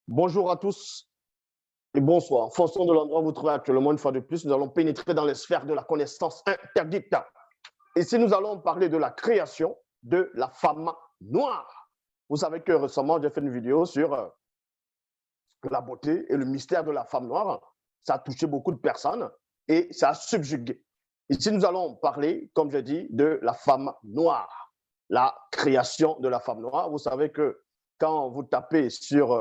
Bonjour à tous et bonsoir. En fonction de l'endroit où vous trouvez actuellement, une fois de plus, nous allons pénétrer dans les sphères de la connaissance interdite. Ici, nous allons parler de la création de la femme noire. Vous savez que récemment, j'ai fait une vidéo sur la beauté et le mystère de la femme noire. Ça a touché beaucoup de personnes et ça a subjugué. Ici, nous allons parler, comme je dis, de la femme noire, la création de la femme noire. Vous savez que quand vous tapez sur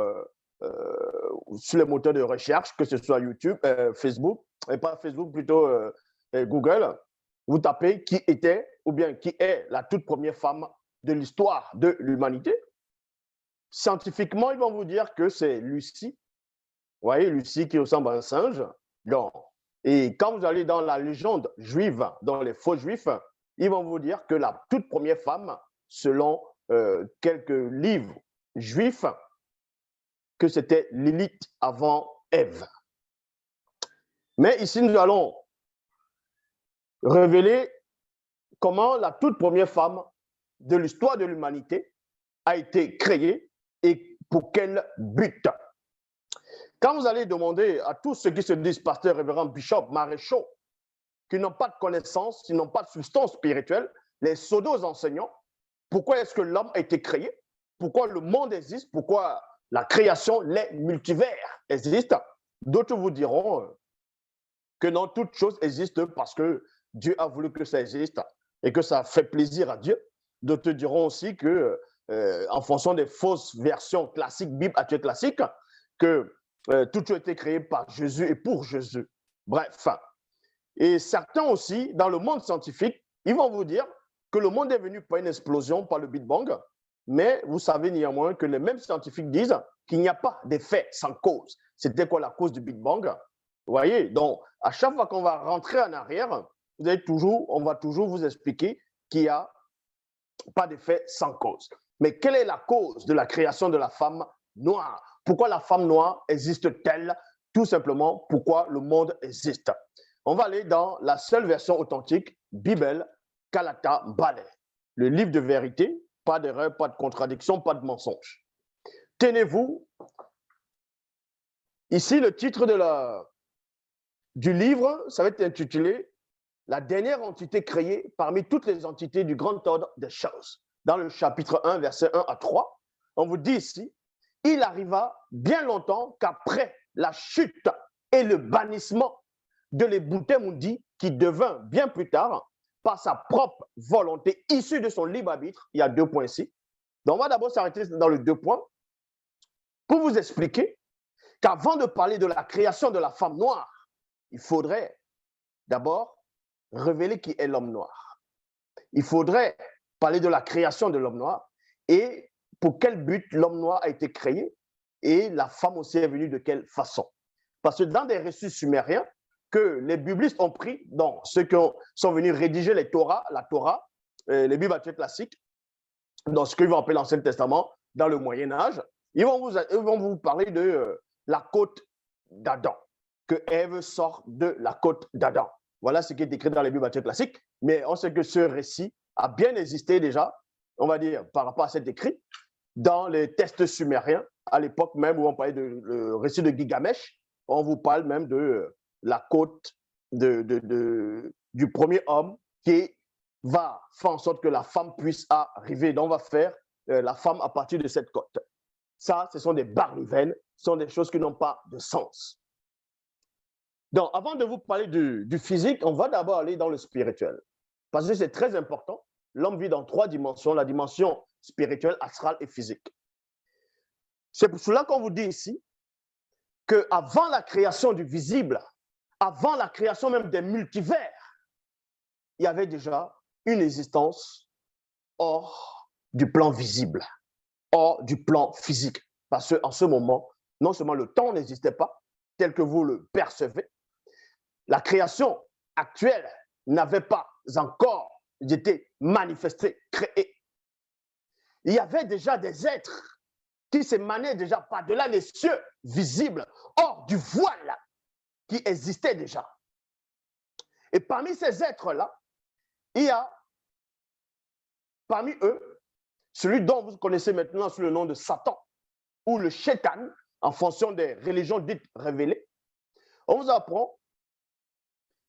les moteurs de recherche, que ce soit YouTube, Facebook, et pas Facebook, plutôt Google, vous tapez qui était ou bien qui est la toute première femme de l'histoire de l'humanité. Scientifiquement, ils vont vous dire que c'est Lucie. Vous voyez, Lucie qui ressemble à un singe. Non. Et quand vous allez dans la légende juive, dans les faux juifs, ils vont vous dire que la toute première femme, selon quelques livres juifs, que c'était Lilith avant Ève. Mais ici, nous allons révéler comment la toute première femme de l'histoire de l'humanité a été créée et pour quel but. Quand vous allez demander à tous ceux qui se disent pasteurs, révérends, bishops, maréchaux, qui n'ont pas de connaissances, qui n'ont pas de substance spirituelle, les pseudos enseignants, pourquoi est-ce que l'homme a été créé, pourquoi le monde existe, pourquoi la création, les multivers existent, d'autres vous diront que non, toute chose existe parce que Dieu a voulu que ça existe et que ça fait plaisir à Dieu. D'autres diront aussi que, en fonction des fausses versions classiques, Bible actuelle classique, que tout a été créé par Jésus et pour Jésus. Bref. Et certains aussi, dans le monde scientifique, ils vont vous dire que le monde est venu par une explosion, par le Big Bang, mais vous savez néanmoins que les mêmes scientifiques disent qu'il n'y a pas d'effet sans cause. C'était quoi la cause du Big Bang? Vous voyez, donc à chaque fois qu'on va rentrer en arrière, on va toujours vous expliquer qu'il n'y a pas d'effet sans cause. Mais quelle est la cause de la création de la femme noire? Pourquoi la femme noire existe-t-elle? Tout simplement, pourquoi le monde existe. On va aller dans la seule version authentique, Bible, Kalata Balé, le livre de vérité, pas d'erreur, pas de contradiction, pas de mensonge. Tenez-vous, ici le titre du livre, ça va être intitulé « La dernière entité créée parmi toutes les entités du grand ordre des choses ». Dans le chapitre 1, versets 1 à 3, on vous dit ici « Il arriva bien longtemps qu'après la chute et le bannissement de l'Ebouté-Moudi, qui devint bien plus tard, par sa propre volonté, issue de son libre arbitre », il y a 2 points ici. Donc, on va d'abord s'arrêter dans les 2 points pour vous expliquer qu'avant de parler de la création de la femme noire, il faudrait d'abord révéler qui est l'homme noir. Il faudrait parler de la création de l'homme noir et pour quel but l'homme noir a été créé et la femme aussi est venue de quelle façon. Parce que dans des récits sumériens que les biblistes ont pris, dans ceux qui sont venus rédiger la Torah, les Bibles actuelles classiques, dans ce qu'ils vont appeler l'Ancien Testament, dans le Moyen-Âge, ils vont vous parler de la côte d'Adam, que Ève sort de la côte d'Adam. Voilà ce qui est écrit dans les Bibles classiques, mais on sait que ce récit a bien existé déjà, on va dire, par rapport à cet écrit, dans les textes sumériens, à l'époque même où on parlait le récit de Gilgamesh, on vous parle même de la côte du premier homme qui va faire en sorte que la femme puisse arriver. Donc, on va faire la femme à partir de cette côte. Ça, ce sont des barivolles, ce sont des choses qui n'ont pas de sens. Donc, avant de vous parler du physique, on va d'abord aller dans le spirituel. Parce que c'est très important. L'homme vit dans 3 dimensions, la dimension spirituelle, astrale et physique. C'est pour cela qu'on vous dit ici qu'avant la création du visible, avant la création même des multivers, il y avait déjà une existence hors du plan visible, hors du plan physique. Parce qu'en ce moment, non seulement le temps n'existait pas, tel que vous le percevez, la création actuelle n'avait pas encore été manifestée, créée. Il y avait déjà des êtres qui s'émanaient déjà par-delà les cieux visibles, hors du voile qui existait déjà. Et parmi ces êtres-là, il y a parmi eux celui dont vous connaissez maintenant sous le nom de Satan ou le Shaitan en fonction des religions dites révélées, on vous apprend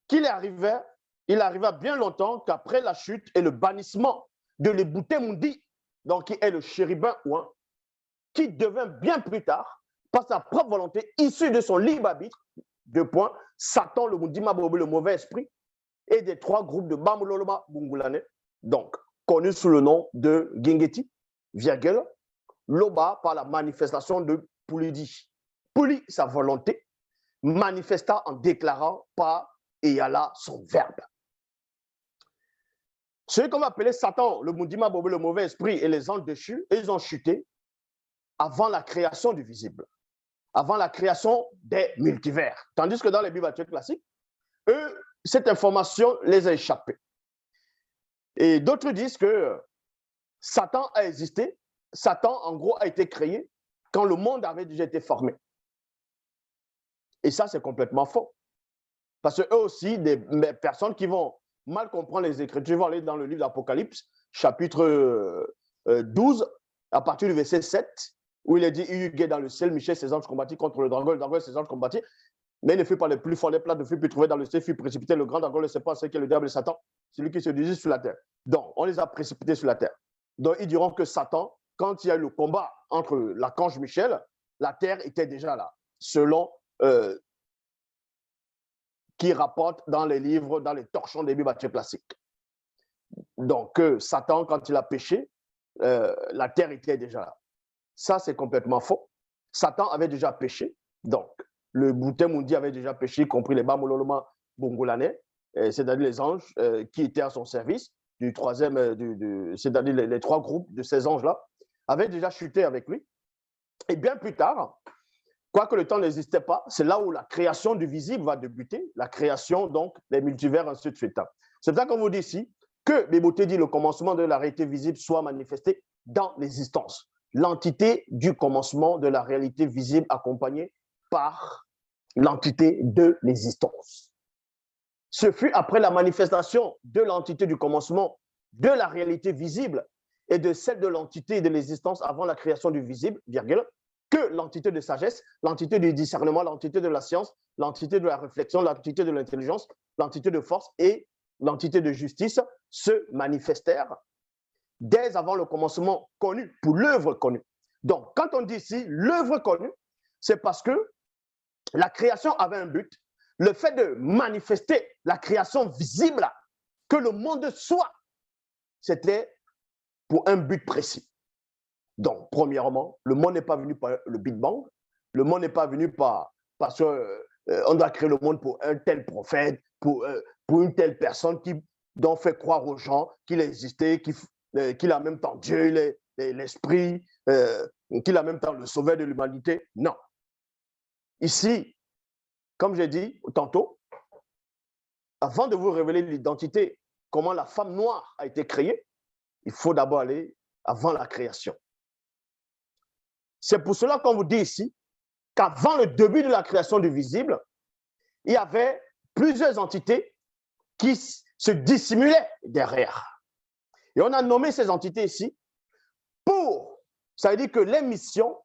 qu'il arriva bien longtemps qu'après la chute et le bannissement de l'Ebouté Mundi, donc qui est le chérubin ouin, qui devint bien plus tard, par sa propre volonté, issue de son libre arbitre, Satan, le Mundima Bobo, le mauvais esprit, et des 3 groupes de Bamuloloma Bungulane, donc connus sous le nom de Gengeti, virgule, Loba par la manifestation de Pulidi. Puli, sa volonté, manifesta en déclarant par Eyala son verbe. Ceux qu'on va appeler Satan, le Mundima Bobo, le mauvais esprit et les anges déchus, ils ont chuté avant la création du visible, avant la création des multivers. Tandis que dans les Bibles classiques, eux, cette information les a échappés. Et d'autres disent que Satan a existé, Satan, en gros, a été créé quand le monde avait déjà été formé. Et ça, c'est complètement faux. Parce qu'eux aussi, des personnes qui vont mal comprendre les Écritures vont aller dans le livre d'Apocalypse, chapitre 12, à partir du verset 7, où il est dit, il y eut dans le ciel, Michel, ses anges combattit contre le dragon et ses anges combattit, mais il ne fut pas le plus fort, les plats ne furent plus trouvés dans le ciel, fut précipité, le grand dragon, le serpent, c'est qui est le diable et Satan, celui qui se dirige sur la terre. Donc, on les a précipités sur la terre. Donc, ils diront que Satan, quand il y a eu le combat entre l'archange Michel, la terre était déjà là, selon qui rapporte dans les livres, dans les torchons des Bibles classiques. Donc, Satan, quand il a péché, la terre était déjà là. Ça, c'est complètement faux. Satan avait déjà péché. Donc, le Bouté Mundi avait déjà péché, y compris les Bamololoma Bongolanais, c'est-à-dire les anges qui étaient à son service, du troisième, c'est-à-dire les 3 groupes de ces anges-là, avaient déjà chuté avec lui. Et bien plus tard, quoique le temps n'existait pas, c'est là où la création du visible va débuter, la création donc des multivers, ainsi de suite. C'est pour ça qu'on vous dit ici que Bébouté dit le commencement de la réalité visible soit manifesté dans l'existence. L'entité du commencement de la réalité visible accompagnée par l'entité de l'existence. Ce fut après la manifestation de l'entité du commencement de la réalité visible et de celle de l'entité de l'existence avant la création du visible, virgule, que l'entité de sagesse, l'entité du discernement, l'entité de la science, l'entité de la réflexion, l'entité de l'intelligence, l'entité de force et l'entité de justice se manifestèrent dès avant le commencement connu, pour l'œuvre connue. Donc, quand on dit ici l'œuvre connue, c'est parce que la création avait un but. Le fait de manifester la création visible, que le monde soit, c'était pour un but précis. Donc, premièrement, le monde n'est pas venu par le Big Bang. Le monde n'est pas venu parce qu'on doit créer le monde pour un tel prophète, pour une telle personne dont fait croire aux gens qu'il existait, qu'il a en même temps Dieu, l'Esprit, qu'il a en même temps le sauveur de l'humanité. Non. Ici, comme j'ai dit tantôt, avant de vous révéler l'identité, comment la femme noire a été créée, il faut d'abord aller avant la création. C'est pour cela qu'on vous dit ici qu'avant le début de la création du visible, il y avait plusieurs entités qui se dissimulaient derrière. Et on a nommé ces entités ici ça veut dire que les missions,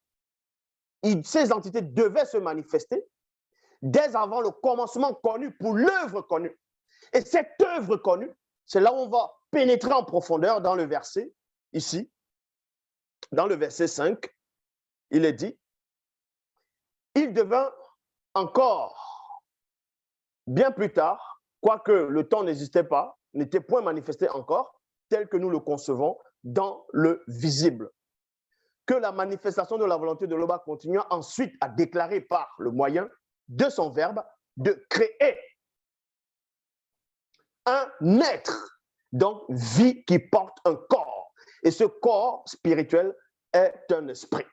ces entités devaient se manifester dès avant le commencement connu, pour l'œuvre connue. Et cette œuvre connue, c'est là où on va pénétrer en profondeur dans le verset, ici, dans le verset 5, il est dit, il devint encore bien plus tard, quoique le temps n'existait pas, n'était point manifesté encore, tel que nous le concevons dans le visible. Que la manifestation de la volonté de l'Oba continua ensuite à déclarer par le moyen de son verbe de créer un être, donc vie qui porte un corps. Et ce corps spirituel est un esprit.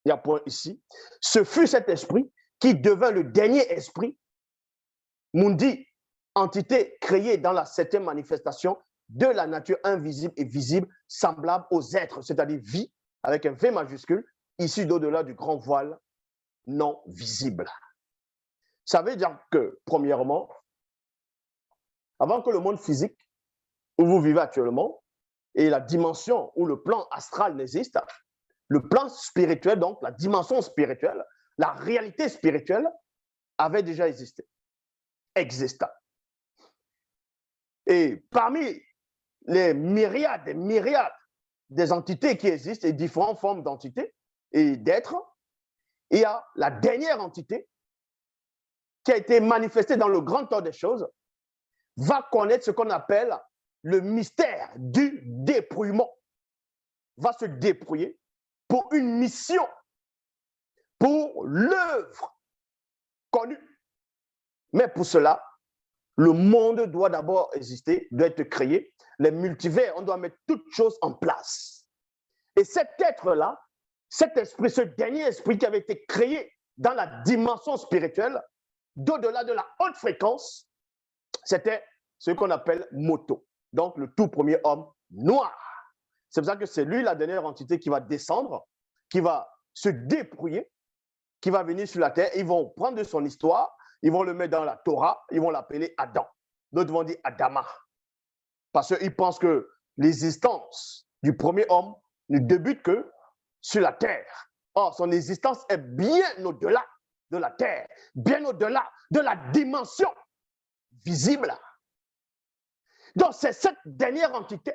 Il y a un point ici. Ce fut cet esprit qui devint le dernier esprit, Mundi, entité créée dans la septième manifestation de la nature invisible et visible, semblable aux êtres, c'est-à-dire vie, avec un V majuscule, issu d'au-delà du grand voile non visible. Ça veut dire que, premièrement, avant que le monde physique, où vous vivez actuellement, et la dimension où le plan astral n'existe, le plan spirituel, donc la dimension spirituelle, la réalité spirituelle avait déjà existé, existant. Et parmi les myriades et myriades des entités qui existent et différentes formes d'entités et d'êtres, il y a la dernière entité qui a été manifestée dans le grand ordre des choses, va connaître ce qu'on appelle le mystère du dépouillement, va se dépouiller pour une mission, pour l'œuvre connue. Mais pour cela, le monde doit d'abord exister, doit être créé. Les multivers, on doit mettre toutes choses en place. Et cet être-là, cet esprit, ce dernier esprit qui avait été créé dans la dimension spirituelle, d'au-delà de la haute fréquence, c'était ce qu'on appelle Moto, donc le tout premier homme noir. C'est pour ça que c'est lui la dernière entité qui va descendre, qui va se dépouiller, qui va venir sur la terre. Ils vont prendre de son histoire, ils vont le mettre dans la Torah, ils vont l'appeler Adam. D'autres vont dire Adama. Parce qu'ils pensent que l'existence du premier homme ne débute que sur la terre. Or, son existence est bien au-delà de la terre, bien au-delà de la dimension visible. Donc, c'est cette dernière entité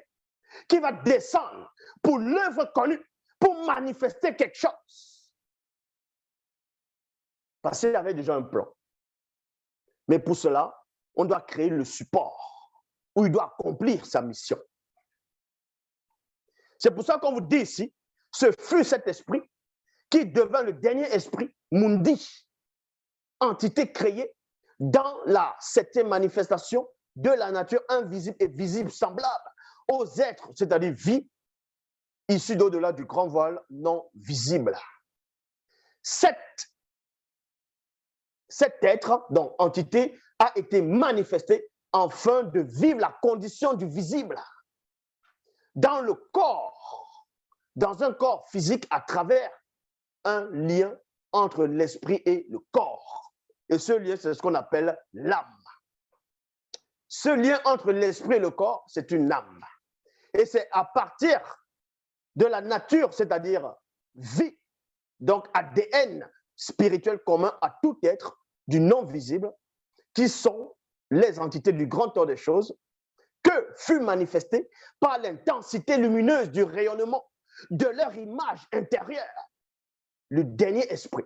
qui va descendre pour l'œuvre connue, pour manifester quelque chose. Parce qu'il y avait déjà un plan. Mais pour cela, on doit créer le support où il doit accomplir sa mission. C'est pour ça qu'on vous dit ici, ce fut cet esprit qui devint le dernier esprit, Mundi, entité créée dans la septième manifestation de la nature invisible et visible semblable aux êtres, c'est-à-dire vie, issus d'au-delà du grand voile non visible. Cet être, donc entité, a été manifesté afin de vivre la condition du visible dans le corps, dans un corps physique à travers un lien entre l'esprit et le corps. Et ce lien, c'est ce qu'on appelle l'âme. Ce lien entre l'esprit et le corps, c'est une âme. Et c'est à partir de la nature, c'est-à-dire vie, donc ADN spirituel commun à tout être du non-visible, qui sont les entités du grand ordre des choses, que fut manifesté par l'intensité lumineuse du rayonnement de leur image intérieure, le dernier esprit,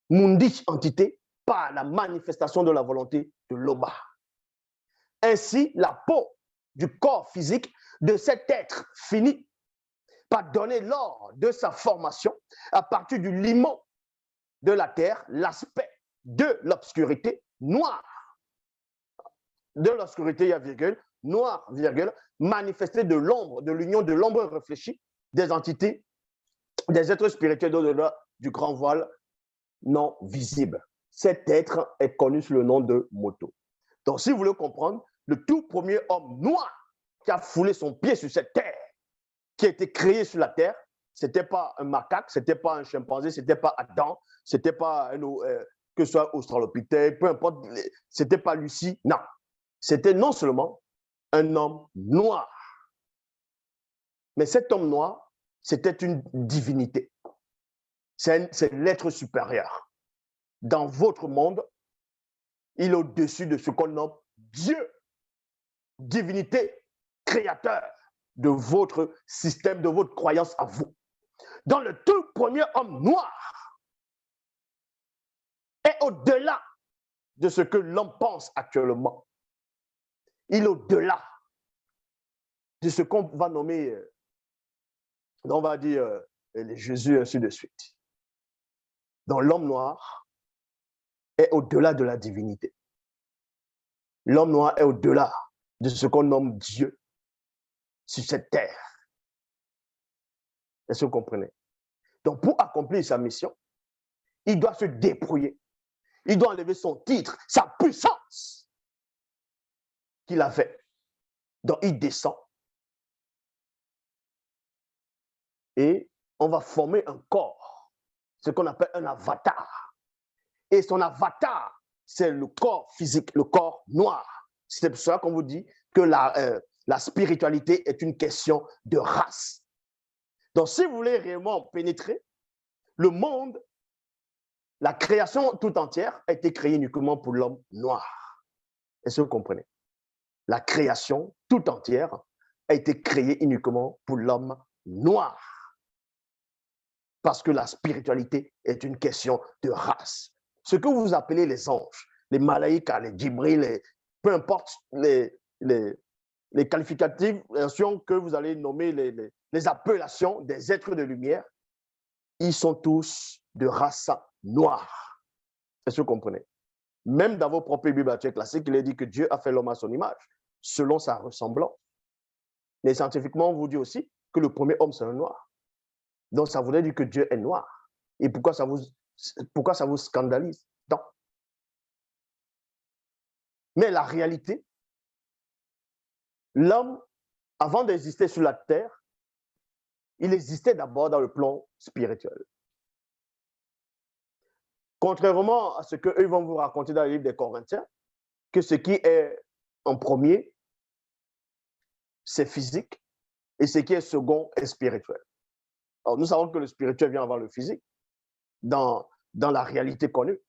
Mundi entité, par la manifestation de la volonté de l'Oba. Ainsi, la peau du corps physique de cet être finit par donner lors de sa formation, à partir du limon de la terre, l'aspect de l'obscurité noire. De l'obscurité, il y a virgule, noir, virgule, manifesté de l'ombre, de l'union de l'ombre réfléchie des entités, des êtres spirituels au-delà du grand voile non visible. Cet être est connu sous le nom de Moto. Donc, si vous voulez comprendre, le tout premier homme noir qui a foulé son pied sur cette terre, qui a été créé sur la terre, ce n'était pas un macaque, ce n'était pas un chimpanzé, ce n'était pas Adam, ce n'était pas que ce soit Australopithèque, peu importe, ce n'était pas Lucie, non. C'était non seulement un homme noir, mais cet homme noir, c'était une divinité. C'est l'être supérieur. Dans votre monde, il est au-dessus de ce qu'on nomme Dieu, divinité, créateur de votre système, de votre croyance à vous. Dans le tout premier homme noir est au-delà de ce que l'homme pense actuellement. Il est au-delà de ce qu'on va nommer, on va dire, les Jésus, ainsi de suite. Donc l'homme noir est au-delà de la divinité. L'homme noir est au-delà de ce qu'on nomme Dieu sur cette terre. Est-ce que vous comprenez? Donc pour accomplir sa mission, il doit se débrouiller. Il doit enlever son titre, sa puissance qu'il a fait. Donc il descend. Et on va former un corps, ce qu'on appelle un avatar. Et son avatar, c'est le corps physique, le corps noir. C'est pour ça qu'on vous dit que la spiritualité est une question de race. Donc, si vous voulez réellement pénétrer le monde La création tout entière a été créée uniquement pour l'homme noir. Est-ce que vous comprenez? La création tout entière a été créée uniquement pour l'homme noir. Parce que la spiritualité est une question de race. Ce que vous appelez les anges, les malaïkas, les djibril, peu importe les qualificatifs que vous allez nommer, les appellations des êtres de lumière, ils sont tous de race noire. Est-ce que vous comprenez? Même dans vos propres Bibles classiques, il est dit que Dieu a fait l'homme à son image, selon sa ressemblance. Mais scientifiquement, on vous dit aussi que le premier homme, c'est un noir. Donc, ça voudrait dire que Dieu est noir. Et pourquoi ça vous scandalise? Non. Mais la réalité, l'homme, avant d'exister sur la terre, il existait d'abord dans le plan spirituel. Contrairement à ce qu'eux vont vous raconter dans le livre des Corinthiens, que ce qui est en premier, c'est physique, et ce qui est second est spirituel. Alors, nous savons que le spirituel vient avant le physique, dans la réalité connue.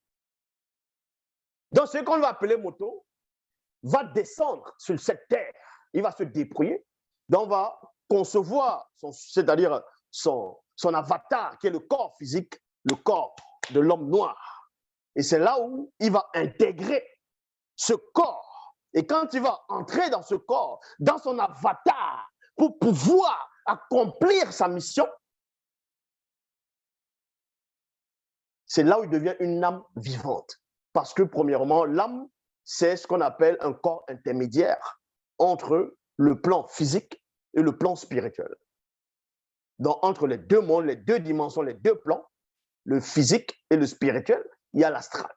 Donc, ce qu'on va appeler moto va descendre sur cette terre, il va se dépouiller, donc on va concevoir, c'est-à-dire son avatar, qui est le corps physique, le corps de l'homme noir. Et c'est là où il va intégrer ce corps. Et quand il va entrer dans ce corps, dans son avatar, pour pouvoir accomplir sa mission, c'est là où il devient une âme vivante. Parce que, premièrement, l'âme, c'est ce qu'on appelle un corps intermédiaire entre le plan physique et le plan spirituel. Donc, entre les deux mondes, les deux dimensions, les deux plans, le physique et le spirituel, il y a l'astral.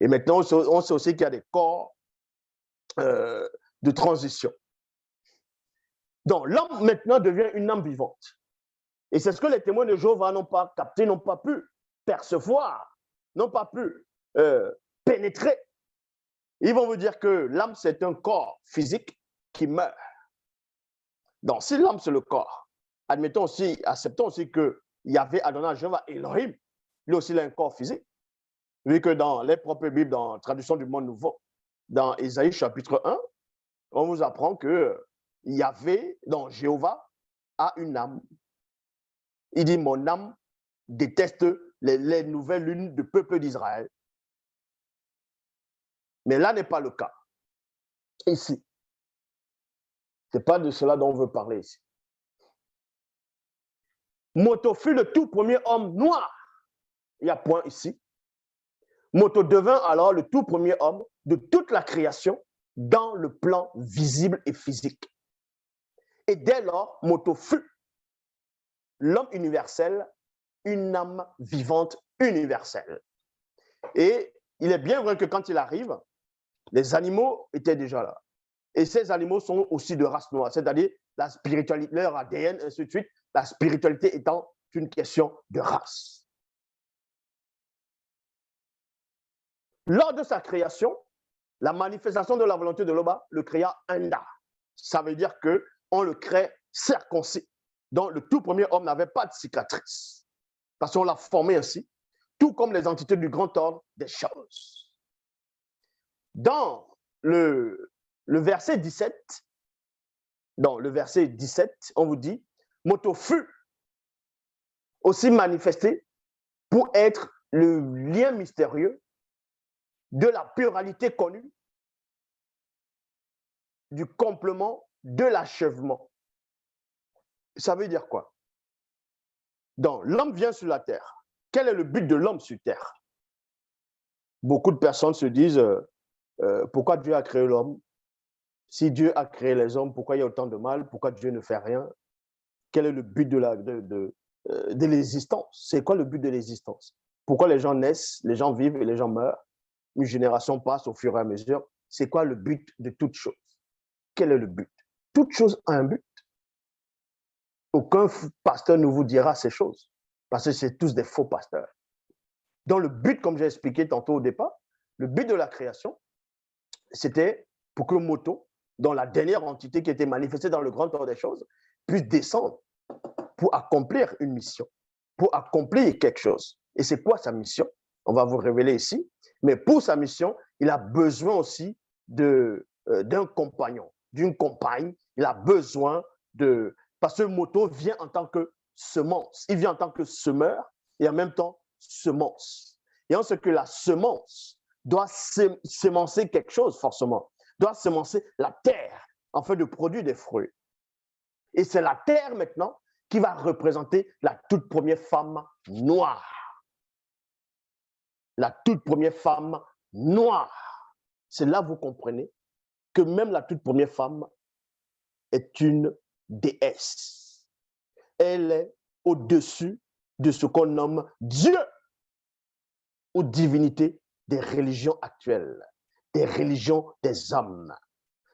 Et maintenant, on sait aussi qu'il y a des corps de transition. Donc, l'homme maintenant devient une âme vivante. Et c'est ce que les témoins de Jéhovah n'ont pas capté, n'ont pas pu percevoir, n'ont pas pu pénétrer. Ils vont vous dire que l'âme, c'est un corps physique qui meurt. Donc, si l'âme, c'est le corps, acceptons aussi que Yahvé Adonai Jéhovah Elohim, lui aussi, il a un corps physique. Vu que dans les propres Bibles, dans la traduction du Monde Nouveau, dans Ésaïe chapitre 1, on vous apprend que Yahvé, donc Jéhovah, a une âme. Il dit, mon âme déteste les nouvelles lunes du peuple d'Israël. Mais là n'est pas le cas. Ici. Ce n'est pas de cela dont on veut parler ici. Moto fut le tout premier homme noir. Il y a point ici. Moto devint alors le tout premier homme de toute la création dans le plan visible et physique. Et dès lors, Moto fut l'homme universel, une âme vivante universelle. Et il est bien vrai que quand il arrive, les animaux étaient déjà là. Et ces animaux sont aussi de race noire, c'est-à-dire la spiritualité, leur ADN, et ainsi de suite, la spiritualité étant une question de race. Lors de sa création, la manifestation de la volonté de l'Oba le créa Anda. Ça veut dire qu'on le crée circoncis. Donc, le tout premier homme n'avait pas de cicatrice. Parce qu'on l'a formé ainsi, tout comme les entités du grand ordre des choses. Dans le verset 17, on vous dit, Moto fut aussi manifesté pour être le lien mystérieux de la pluralité connue, du complément, de l'achèvement. Ça veut dire quoi? Donc, l'homme vient sur la terre. Quel est le but de l'homme sur terre? Beaucoup de personnes se disent, pourquoi Dieu a créé l'homme? Si Dieu a créé les hommes, pourquoi il y a autant de mal? Pourquoi Dieu ne fait rien? Quel est le but de l'existence? C'est quoi le but de l'existence? Pourquoi les gens naissent, les gens vivent et les gens meurent? Une génération passe au fur et à mesure. C'est quoi le but de toute chose? Quel est le but? Toute chose a un but. Aucun pasteur ne vous dira ces choses, parce que c'est tous des faux pasteurs. Donc le but, comme j'ai expliqué tantôt au départ, le but de la création, c'était pour que Moto, dans la dernière entité qui était manifestée dans le grand ordre des choses, puisse descendre pour accomplir une mission, pour accomplir quelque chose. Et c'est quoi sa mission? on va vous révéler ici. Mais pour sa mission, il a besoin aussi d'un compagnon, d'une compagne. Il a besoin de... Parce que Moto vient en tant que semence. Il vient en tant que semeur et en même temps semence. Et en ce que la semence doit semencer quelque chose, forcément, doit semencer la terre afin de produire des fruits. Et c'est la terre maintenant qui va représenter la toute première femme noire. La toute première femme noire. C'est là que vous comprenez que même la toute première femme est une déesse. Elle est au-dessus de ce qu'on nomme Dieu ou divinité des religions actuelles, des religions des hommes,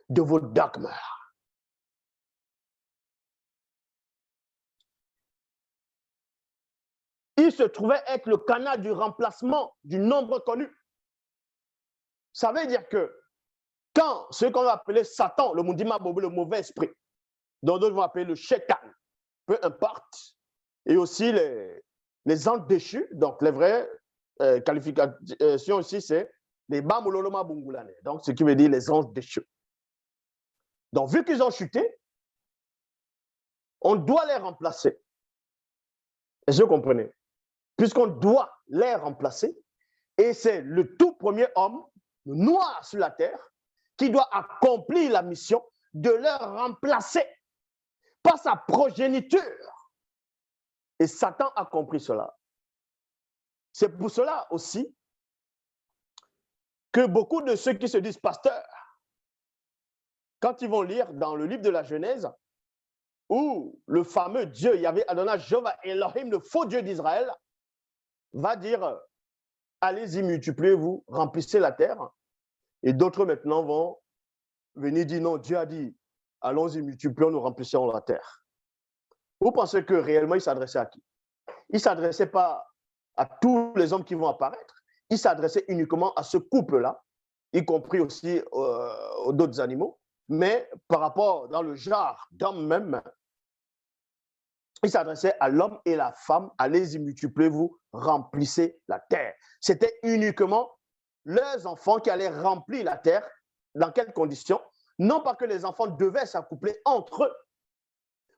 de vos dogmes. Il se trouvait être le canal du remplacement du nombre connu. Ça veut dire que quand ce qu'on va appeler Satan, le Mundima Bobo, le mauvais esprit, dont d'autres vont appeler le Shaitan, peu importe, et aussi les anges déchus, donc les vraies qualifications ici, c'est les Bamololoma Bungulane, donc ce qui veut dire les anges déchus. Donc, vu qu'ils ont chuté, on doit les remplacer. Est-ce que vous comprenez? Puisqu'on doit les remplacer, et c'est le tout premier homme noir sur la terre qui doit accomplir la mission de leur remplacer par sa progéniture. Et Satan a compris cela. C'est pour cela aussi que beaucoup de ceux qui se disent pasteurs, quand ils vont lire dans le livre de la Genèse, où le fameux Dieu, Yahvé Adonai, Jéhovah Elohim, le faux Dieu d'Israël, va dire, allez-y, multipliez-vous, remplissez la terre. Et d'autres maintenant vont venir dire, non, Dieu a dit, allons-y, multiplions, nous remplissons la terre. Vous pensez que réellement, il s'adressait à qui? Il ne s'adressait pas à tous les hommes qui vont apparaître. Il s'adressait uniquement à ce couple-là, y compris aussi d'autres animaux. Mais par rapport dans le genre d'homme même, il s'adressait à l'homme et la femme. Allez-y, multipliez-vous, remplissez la terre. C'était uniquement leurs enfants qui allaient remplir la terre. Dans quelles conditions? Non pas que les enfants devaient s'accoupler entre eux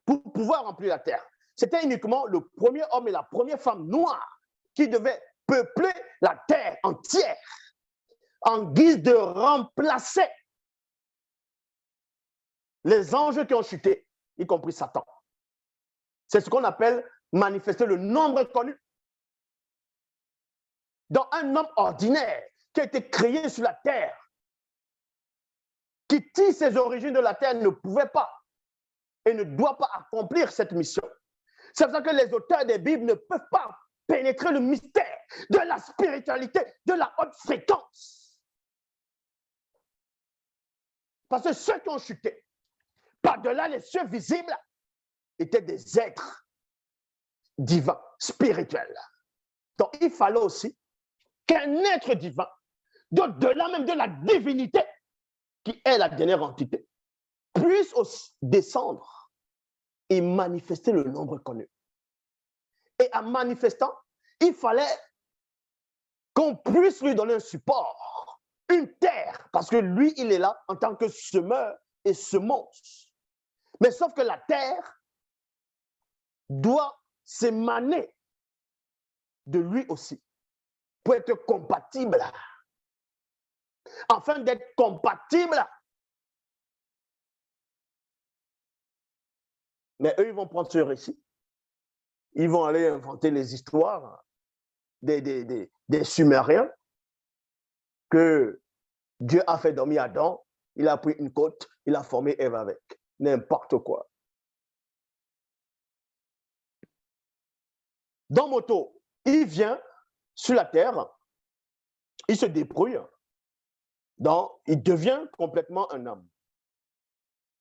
pour pouvoir remplir la terre. C'était uniquement le premier homme et la première femme noire qui devaient peupler la terre entière en guise de remplacer les anges qui ont chuté, y compris Satan. C'est ce qu'on appelle manifester le nombre connu. Dans un homme ordinaire qui a été créé sur la terre, qui tire ses origines de la terre, ne pouvait pas et ne doit pas accomplir cette mission. C'est pour ça que les auteurs des Bibles ne peuvent pas pénétrer le mystère de la spiritualité, de la haute fréquence. Parce que ceux qui ont chuté, par-delà les cieux visibles, étaient des êtres divins, spirituels. Donc, il fallait aussi qu'un être divin, d'au-delà même de la divinité, qui est la dernière entité, puisse aussi descendre et manifester le nombre connu. Et en manifestant, il fallait qu'on puisse lui donner un support, une terre, parce que lui, il est là en tant que semeur et semence. Mais sauf que la terre doit s'émaner de lui aussi pour être compatible. Afin d'être compatible. Mais eux, ils vont prendre ce récit. Ils vont aller inventer les histoires des Sumériens que Dieu a fait dormir Adam, il a pris une côte, il a formé Ève avec. N'importe quoi. Dans Moto, il vient sur la terre, il se débrouille, donc il devient complètement un homme.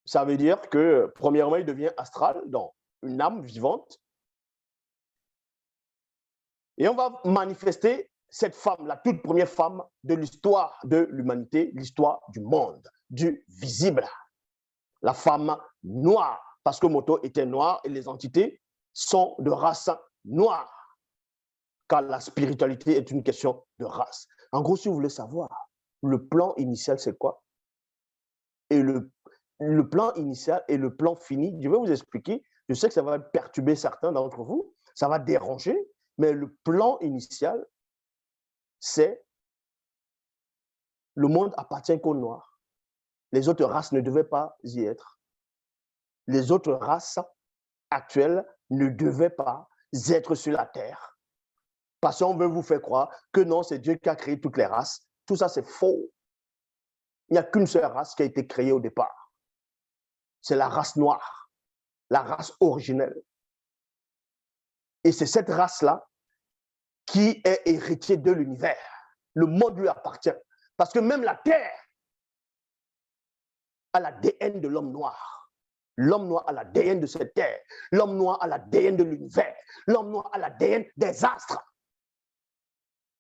Ça veut dire que, premièrement, il devient astral, donc une âme vivante. Et on va manifester cette femme, la toute première femme de l'histoire de l'humanité, l'histoire du monde, du visible. La femme noire, parce que Moto était noir et les entités sont de race noire. car la spiritualité est une question de race. En gros, si vous voulez savoir, le plan initial, c'est quoi? Et le plan initial et le plan fini, je vais vous expliquer. Je sais que ça va perturber certains d'entre vous, ça va déranger, mais le plan initial, c'est le monde appartient qu'aux Noirs. Les autres races ne devaient pas y être. Les autres races actuelles ne devaient pas être sur la terre. Parce qu'on veut vous faire croire que non, c'est Dieu qui a créé toutes les races. Tout ça, c'est faux. Il n'y a qu'une seule race qui a été créée au départ. C'est la race noire, la race originelle. Et c'est cette race-là qui est héritier de l'univers. Le monde lui appartient. Parce que même la terre a l'ADN de l'homme noir. L'homme noir a l'ADN de cette terre. L'homme noir a l'ADN de l'univers. L'homme noir a l'ADN des astres,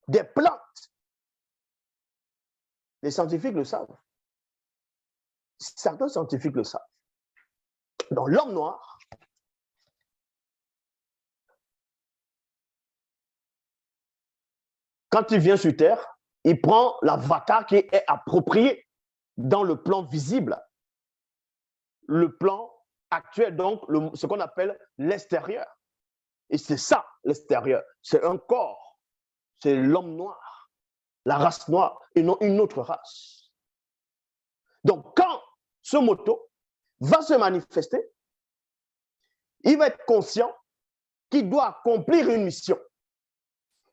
des plantes. Les scientifiques le savent. Certains scientifiques le savent. Donc l'homme noir quand il vient sur Terre, il prend l'avatar qui est approprié dans le plan visible, le plan actuel, donc ce qu'on appelle l'extérieur. Et c'est ça, l'extérieur. C'est un corps. C'est l'homme noir, la race noire, et non une autre race. Donc, quand ce moto va se manifester, il va être conscient qu'il doit accomplir une mission.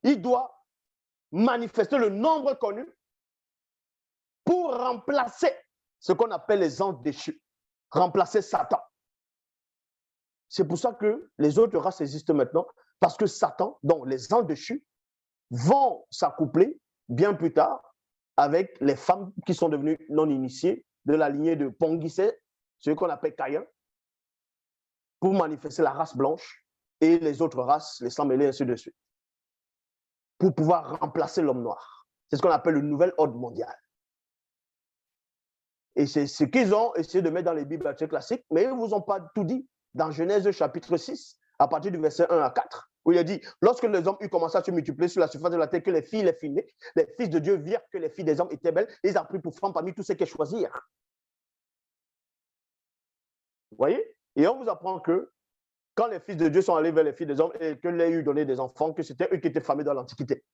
Il doit manifester le nombre connu pour remplacer ce qu'on appelle les anges déchus, remplacer Satan. C'est pour ça que les autres races existent maintenant, parce que Satan, donc les anges déchus, vont s'accoupler bien plus tard avec les femmes qui sont devenues non initiées de la lignée de Ponguissé, ce qu'on appelle Caïn, pour manifester la race blanche et les autres races, les sangs mêlés, ainsi de suite, pour pouvoir remplacer l'homme noir. C'est ce qu'on appelle le nouvel ordre mondial. Et c'est ce qu'ils ont essayé de mettre dans les Bibles classiques, mais ils ne vous ont pas tout dit. Dans Genèse chapitre 6, à partir du verset 1 à 4, où il a dit, lorsque les hommes ont commencé à se multiplier sur la surface de la terre, que les filles, les filles, les fils de Dieu virent que les filles des hommes étaient belles, ils ont pris pour femmes parmi tous ceux qu'ils choisirent. Vous voyez? Et on vous apprend que quand les fils de Dieu sont allés vers les filles des hommes et que les eu donné des enfants, que c'était eux qui étaient famés dans l'Antiquité.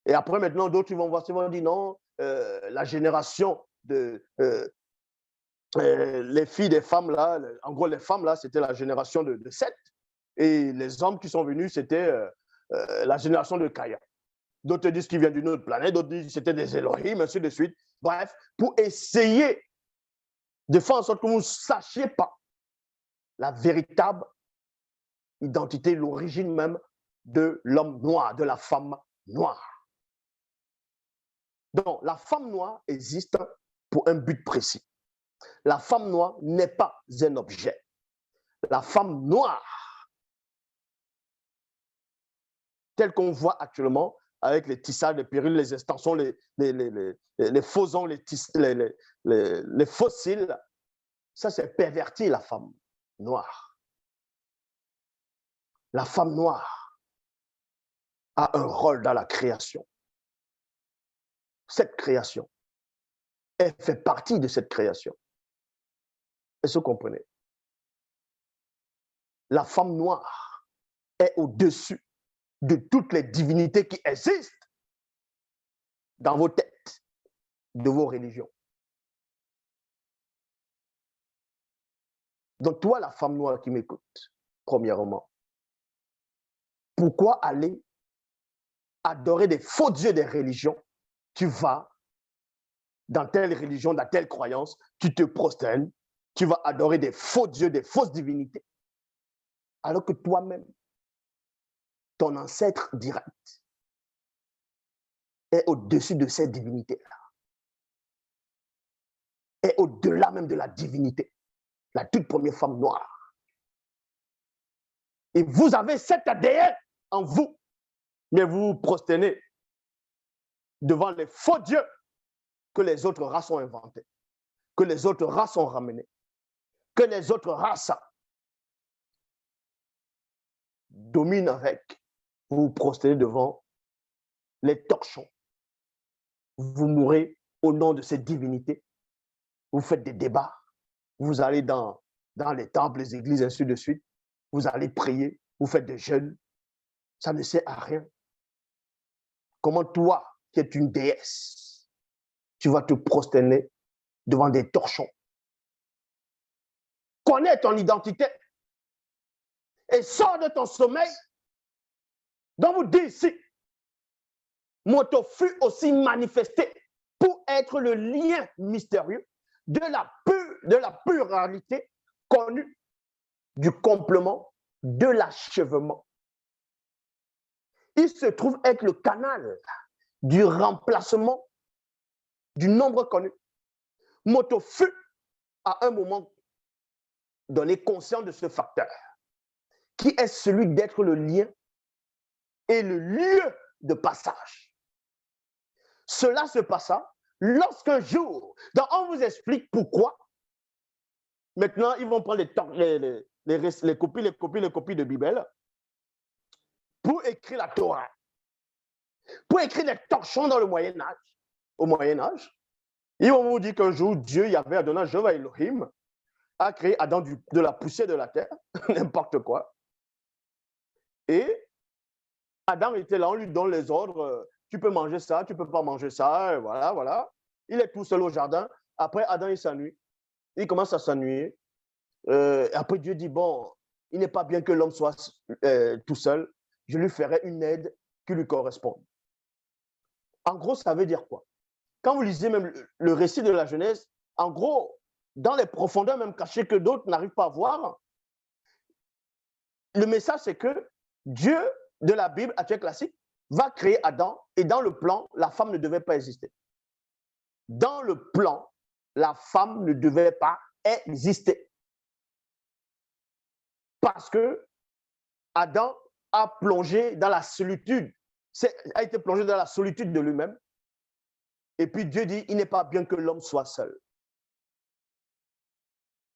Et après, maintenant, d'autres ils vont voir, ils vont dire non, la génération de les filles des femmes là, en gros les femmes là, c'était la génération de Seth. Et les hommes qui sont venus, c'était la génération de Caïn. D'autres disent qu'ils viennent d'une autre planète, d'autres disent que c'était des Elohim, ainsi de suite. Bref, pour essayer de faire en sorte que vous ne sachiez pas la véritable identité, l'origine même de l'homme noir, de la femme noire. Donc, la femme noire existe pour un but précis. La femme noire n'est pas un objet. La femme noire, telle qu'on voit actuellement, avec les tissages, les perruques, les extensions, les faux ongles, les fossiles, ça c'est pervertir la femme noire. La femme noire a un rôle dans la création. Cette création, elle fait partie de cette création. Est-ce que vous comprenez? La femme noire est au-dessus de toutes les divinités qui existent dans vos têtes, de vos religions. Donc, toi, la femme noire qui m'écoute, premièrement, pourquoi aller adorer des faux dieux des religions? Tu vas dans telle religion, dans telle croyance, tu te prosternes, tu vas adorer des faux dieux, des fausses divinités, alors que toi-même, ton ancêtre direct est au-dessus de ces divinités-là, est au-delà même de la divinité, la toute première femme noire. Et vous avez cet ADN en vous, mais vous vous prosternez devant les faux dieux que les autres races ont inventés, que les autres races ont ramenés, que les autres races dominent avec. vous vous prosternez devant les torchons. Vous mourrez au nom de cette divinité. Vous faites des débats. Vous allez dans les temples, les églises, ainsi de suite. Vous allez prier. Vous faites des jeûnes. Ça ne sert à rien. Comment toi, qui es une déesse, tu vas te prosterner devant des torchons? Connais ton identité et sors de ton sommeil. Donc vous dites ici, Moto fut aussi manifesté pour être le lien mystérieux de la pluralité connue du complément de l'achèvement. Il se trouve être le canal du remplacement du nombre connu. Moto fut à un moment donné conscient de ce facteur, qui est celui d'être le lien et le lieu de passage. Cela se passa lorsqu'un jour, donc on vous explique pourquoi. Maintenant, ils vont prendre les copies de Bible pour écrire la Torah, pour écrire les torchons dans le Moyen-Âge. Au Moyen-Âge, ils vont vous dire qu'un jour, Dieu, Yahvé Adonai, Jéhovah Elohim, a créé Adam de la poussière de la terre, n'importe quoi. Et Adam était là, on lui donne les ordres, tu peux manger ça, tu ne peux pas manger ça, voilà, voilà. Il est tout seul au jardin. Après, Adam, il s'ennuie. Il commence à s'ennuyer. Après, Dieu dit, bon, il n'est pas bien que l'homme soit tout seul. Je lui ferai une aide qui lui corresponde. En gros, ça veut dire quoi? Quand vous lisez même le récit de la Genèse, en gros, dans les profondeurs même cachées que d'autres n'arrivent pas à voir, le message, c'est que Dieu de la Bible actuelle classique va créer Adam, et dans le plan, la femme ne devait pas exister. Dans le plan, la femme ne devait pas exister. Parce que Adam a plongé dans la solitude, a été plongé dans la solitude de lui-même. Et puis Dieu dit, il n'est pas bien que l'homme soit seul.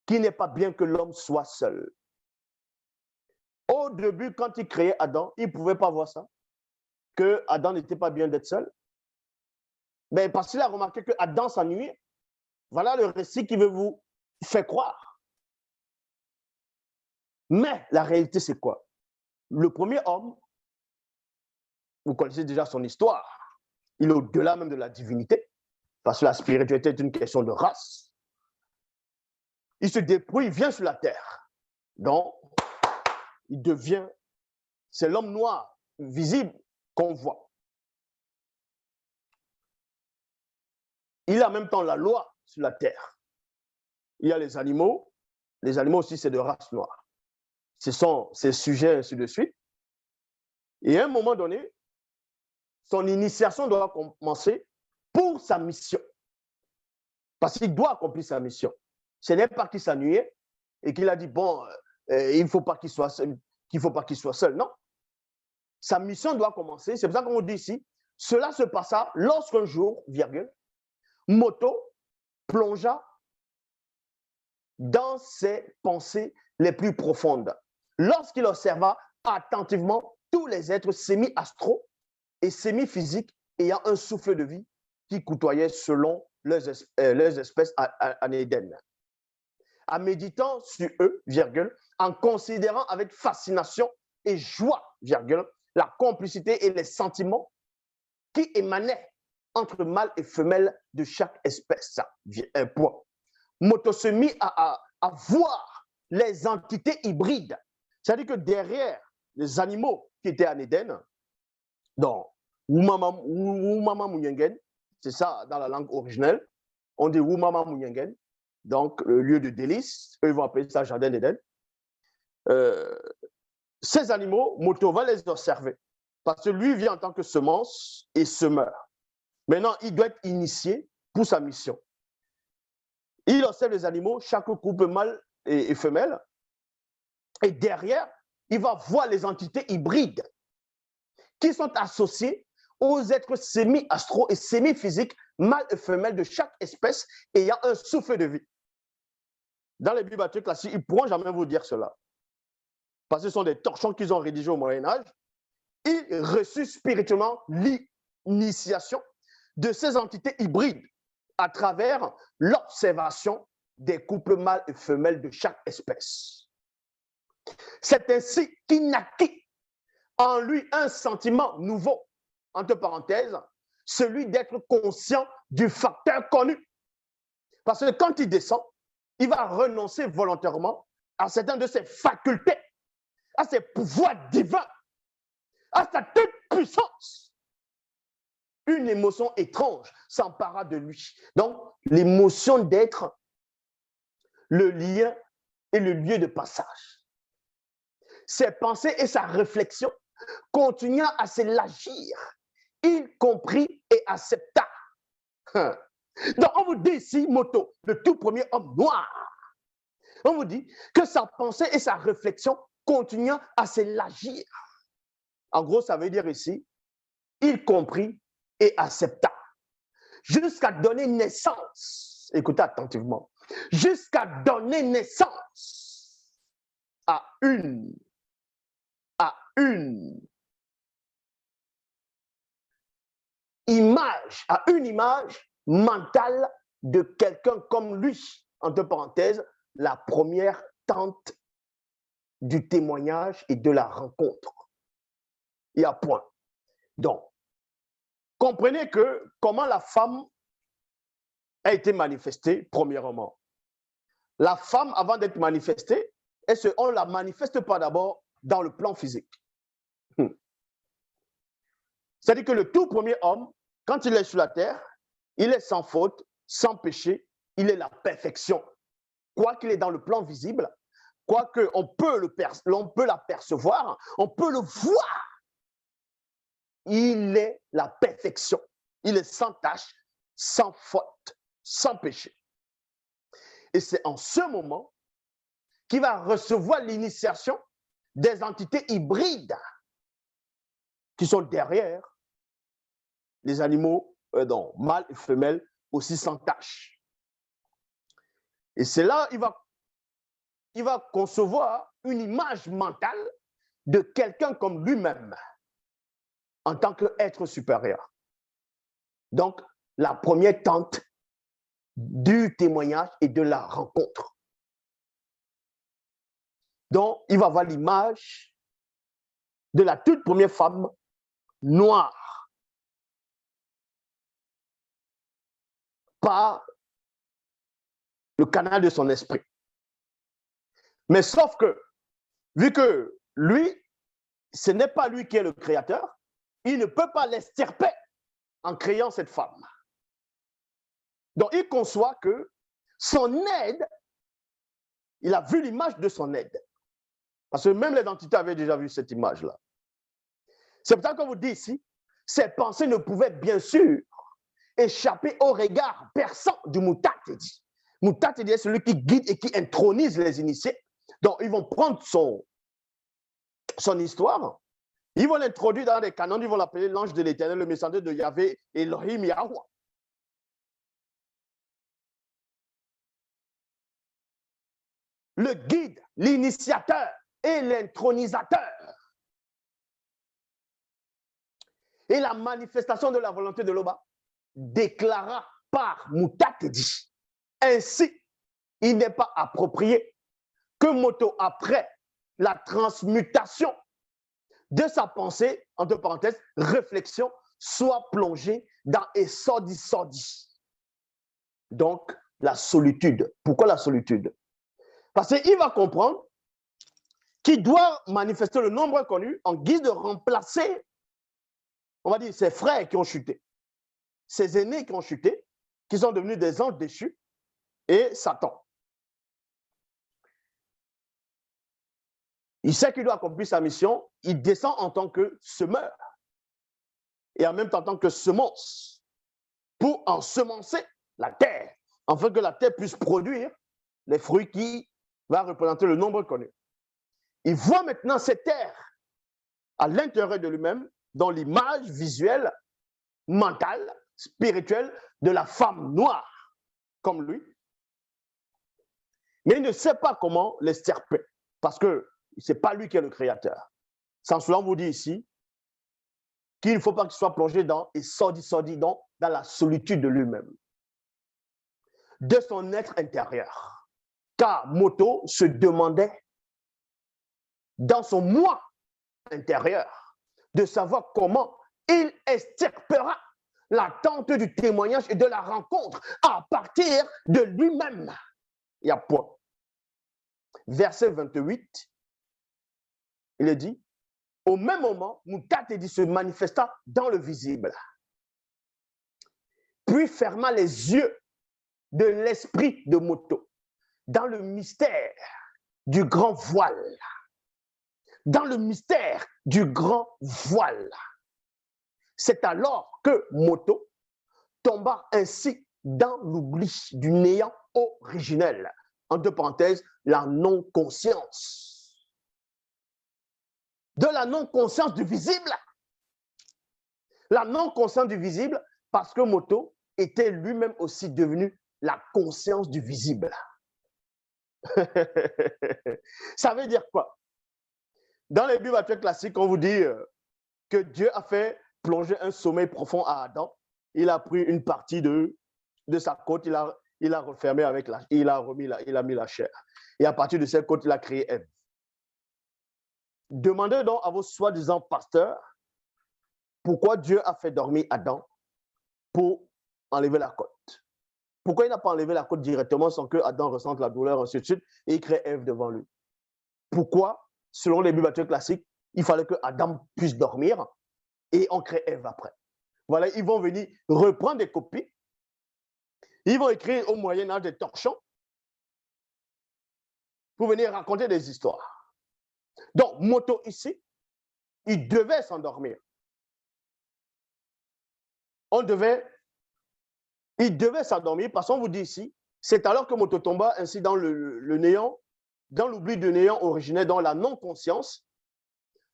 Qu'il n'est pas bien que l'homme soit seul. Au début, quand il créait Adam, il ne pouvait pas voir ça, que Adam n'était pas bien d'être seul. Mais parce qu'il a remarqué que Adam s'ennuyait. Voilà le récit qui veut vous faire croire. Mais la réalité, c'est quoi? Le premier homme, vous connaissez déjà son histoire, il est au-delà même de la divinité, parce que la spiritualité est une question de race. Il se dépouille, il vient sur la terre. Donc, il devient, c'est l'homme noir visible qu'on voit. Il a en même temps la loi sur la terre. Il y a les animaux aussi c'est de race noire. Ce sont ces sujets, ainsi de suite. Et à un moment donné, son initiation doit commencer pour sa mission. Parce qu'il doit accomplir sa mission. Ce n'est pas qu'il s'ennuyait et qu'il a dit, bon, il ne faut pas qu'il soit seul. Non. Sa mission doit commencer. C'est pour ça qu'on dit ici, cela se passa lorsqu'un jour, virgule, Moto plongea dans ses pensées les plus profondes. Lorsqu'il observa attentivement tous les êtres semi-astraux et semi-physiques ayant un souffle de vie qui côtoyaient selon leurs espèces en Éden. En méditant sur eux, virgule, en considérant avec fascination et joie, virgule, la complicité et les sentiments qui émanaient entre mâle et femelle de chaque espèce. Point. Moto se mit à voir les entités hybrides. C'est-à-dire que derrière les animaux qui étaient en Éden, donc, Wumama Munyengen, c'est ça dans la langue originelle, on dit Wumama Munyengen, donc le lieu de délice, eux ils vont appeler ça jardin d'Éden. Ces animaux, Moto va les observer, parce que lui vient en tant que semence et semeur. Maintenant, il doit être initié pour sa mission. Il observe les animaux, chaque couple mâle et femelle, et derrière, il va voir les entités hybrides qui sont associées aux êtres semi-astraux et semi-physiques, mâles et femelles de chaque espèce ayant un souffle de vie. Dans les Bibles classiques, ils ne pourront jamais vous dire cela. Parce que ce sont des torchons qu'ils ont rédigés au Moyen-Âge. il reçut spirituellement l'initiation de ces entités hybrides à travers l'observation des couples mâles et femelles de chaque espèce. C'est ainsi qu'il naquit en lui un sentiment nouveau, entre parenthèses, celui d'être conscient du facteur connu. Parce que quand il descend, il va renoncer volontairement à certaines de ses facultés, à ses pouvoirs divins, à sa toute puissance. Une émotion étrange s'empara de lui. Donc, l'émotion d'être le lien et le lieu de passage. Ses pensées et sa réflexion continuant à s'élargir, il comprit et accepta. Donc, on vous dit ici, Moto, le tout premier homme noir, on vous dit que sa pensée et sa réflexion continuant à s'élargir. En gros, ça veut dire ici, il comprit et accepta. Jusqu'à donner naissance, écoutez attentivement, jusqu'à donner naissance à une image mentale de quelqu'un comme lui, entre parenthèses, la première tente du témoignage et de la rencontre. Il y a point. Donc, comprenez que comment la femme a été manifestée, premièrement. La femme, avant d'être manifestée, on ne la manifeste pas d'abord dans le plan physique. C'est-à-dire que le tout premier homme, quand il est sur la terre, il est sans faute, sans péché, il est la perfection. Quoi qu'il est dans le plan visible, quoique on peut l'apercevoir, on peut le voir, il est la perfection. Il est sans tache, sans faute, sans péché. Et c'est en ce moment qu'il va recevoir l'initiation des entités hybrides qui sont derrière les animaux, mâles et femelles, aussi sans tache. Et c'est là il va concevoir une image mentale de quelqu'un comme lui-même en tant qu'être supérieur. Donc, la première tente du témoignage et de la rencontre. Donc, il va avoir l'image de la toute première femme noire par le canal de son esprit. Mais sauf que, vu que lui, ce n'est pas lui qui est le créateur, il ne peut pas l'extirper en créant cette femme. Donc, il conçoit que son aide, il a vu l'image de son aide. Parce que même les entités avaient déjà vu cette image-là. C'est pour ça qu'on vous dit ici, ces pensées ne pouvaient bien sûr échapper au regard perçant du Mutatedi. Mutatedi est celui qui guide et qui intronise les initiés. Donc, ils vont prendre son histoire, ils vont l'introduire dans les canons, ils vont l'appeler l'ange de l'Éternel, le messager de Yahvé, Elohim Yahweh. Le guide, l'initiateur et l'intronisateur. Et la manifestation de la volonté de l'Oba déclara par Mutatedi. Ainsi, il n'est pas approprié que Moto, après la transmutation de sa pensée, entre parenthèses, réflexion, soit plongé dans Esodi-Sodi. Donc, la solitude. Pourquoi la solitude? Parce qu'il va comprendre qu'il doit manifester le nombre inconnu en guise de remplacer, on va dire, ses frères qui ont chuté, ses aînés qui ont chuté, qui sont devenus des anges déchus, et Satan. Il sait qu'il doit accomplir sa mission, il descend en tant que semeur, et en même temps en tant que semence, pour ensemencer la terre, afin que la terre puisse produire les fruits qui vont représenter le nombre connu. Il voit maintenant cette terre à l'intérieur de lui-même, dans l'image visuelle, mentale, spirituelle de la femme noire, comme lui. Mais il ne sait pas comment l'extirper, parce que ce n'est pas lui qui est le créateur. Sans cela, on vous dit ici, qu'il ne faut pas qu'il soit plongé dans et sordi dans la solitude de lui-même, de son être intérieur. Car Moto se demandait dans son moi intérieur de savoir comment il extirpera l'attente du témoignage et de la rencontre à partir de lui-même. Il y a point. Verset 28, il est dit, au même moment, Mutatedi se manifesta dans le visible, puis ferma les yeux de l'esprit de Moto dans le mystère du grand voile. Dans le mystère du grand voile. C'est alors que Moto tomba ainsi dans l'oubli du néant originel. Entre parenthèses, la non-conscience. De la non-conscience du visible. La non-conscience du visible parce que Moto était lui-même aussi devenu la conscience du visible. Ça veut dire quoi? Dans les Bibles actuelles classiques, on vous dit que Dieu a fait plonger un sommeil profond à Adam. Il a pris une partie de sa côte, il a refermé avec il a mis la chair. Et à partir de cette côte, il a créé Ève. Demandez donc à vos soi-disant pasteurs pourquoi Dieu a fait dormir Adam pour enlever la côte. Pourquoi il n'a pas enlevé la côte directement sans que Adam ressente la douleur, ainsi de suite, et il crée Ève devant lui? Pourquoi, selon les Bibles actuelles classiques, il fallait que Adam puisse dormir et on crée Ève après? Voilà, ils vont venir reprendre des copies. Ils vont écrire au Moyen-Âge des torchons pour venir raconter des histoires. Donc, Moto ici, il devait s'endormir. Il devait s'endormir parce qu'on vous dit ici, c'est alors que Moto tomba ainsi dans le néant, dans l'oubli du néant originel, dans la non-conscience,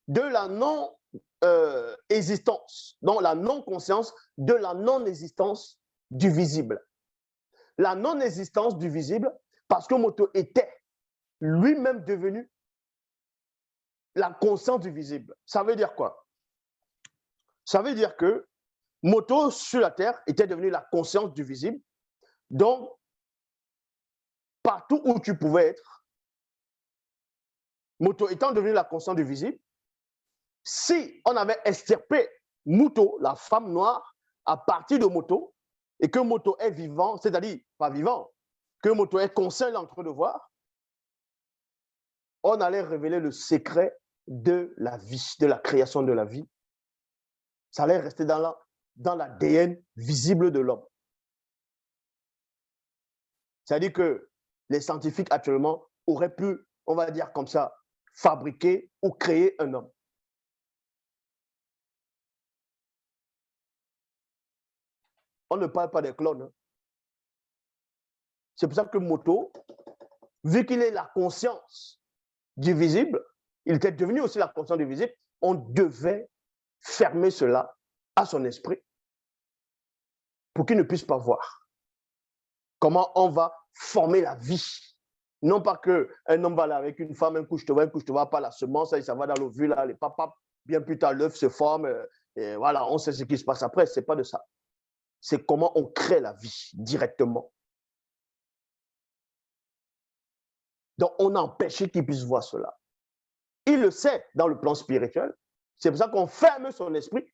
de la non-existence, dans la non-conscience, de la non-existence du visible. La non-existence du visible, parce que Moto était lui-même devenu la conscience du visible. Ça veut dire quoi? Ça veut dire que Moto sur la Terre était devenu la conscience du visible. Donc, partout où tu pouvais être, Moto étant devenu la conscience du visible, si on avait extirpé Moto, la femme noire, à partir de Moto, et que Moto est vivant, c'est-à-dire pas vivant, que Moto est conscient en train de voir, on allait révéler le secret de la vie, de la création de la vie. Ça allait rester dans l'ADN visible de l'homme. C'est-à-dire que les scientifiques actuellement auraient pu, on va dire comme ça, fabriquer ou créer un homme. On ne parle pas des clones. C'est pour ça que Moto, vu qu'il est la conscience du visible, il était devenu aussi la conscience du visible, on devait fermer cela à son esprit pour qu'il ne puisse pas voir comment on va former la vie. Non pas qu'un homme va là avec une femme, un couche-te-va, pas la semence, ça va dans l'ovule, les papas, bien plus tard, l'œuf se forme, et voilà, on sait ce qui se passe après, c'est pas de ça. C'est comment on crée la vie directement. Donc, on a empêché qu'il puisse voir cela. Il le sait dans le plan spirituel. C'est pour ça qu'on ferme son esprit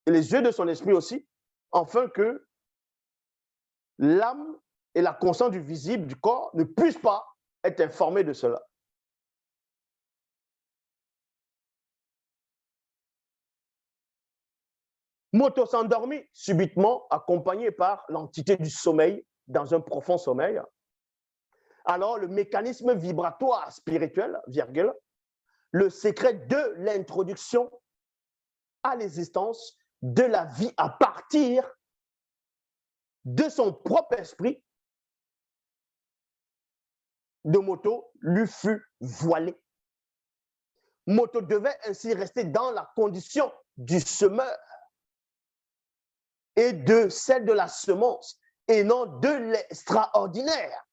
et les yeux de son esprit aussi, afin que l'âme et la conscience du visible du corps ne puissent pas être informés de cela. Moto s'endormit subitement, accompagné par l'entité du sommeil, dans un profond sommeil. Alors, le mécanisme vibratoire spirituel, virgule, le secret de l'introduction à l'existence de la vie à partir de son propre esprit de Moto lui fut voilé. Moto devait ainsi rester dans la condition du semeur et de celle de la semence et non de l'extraordinaire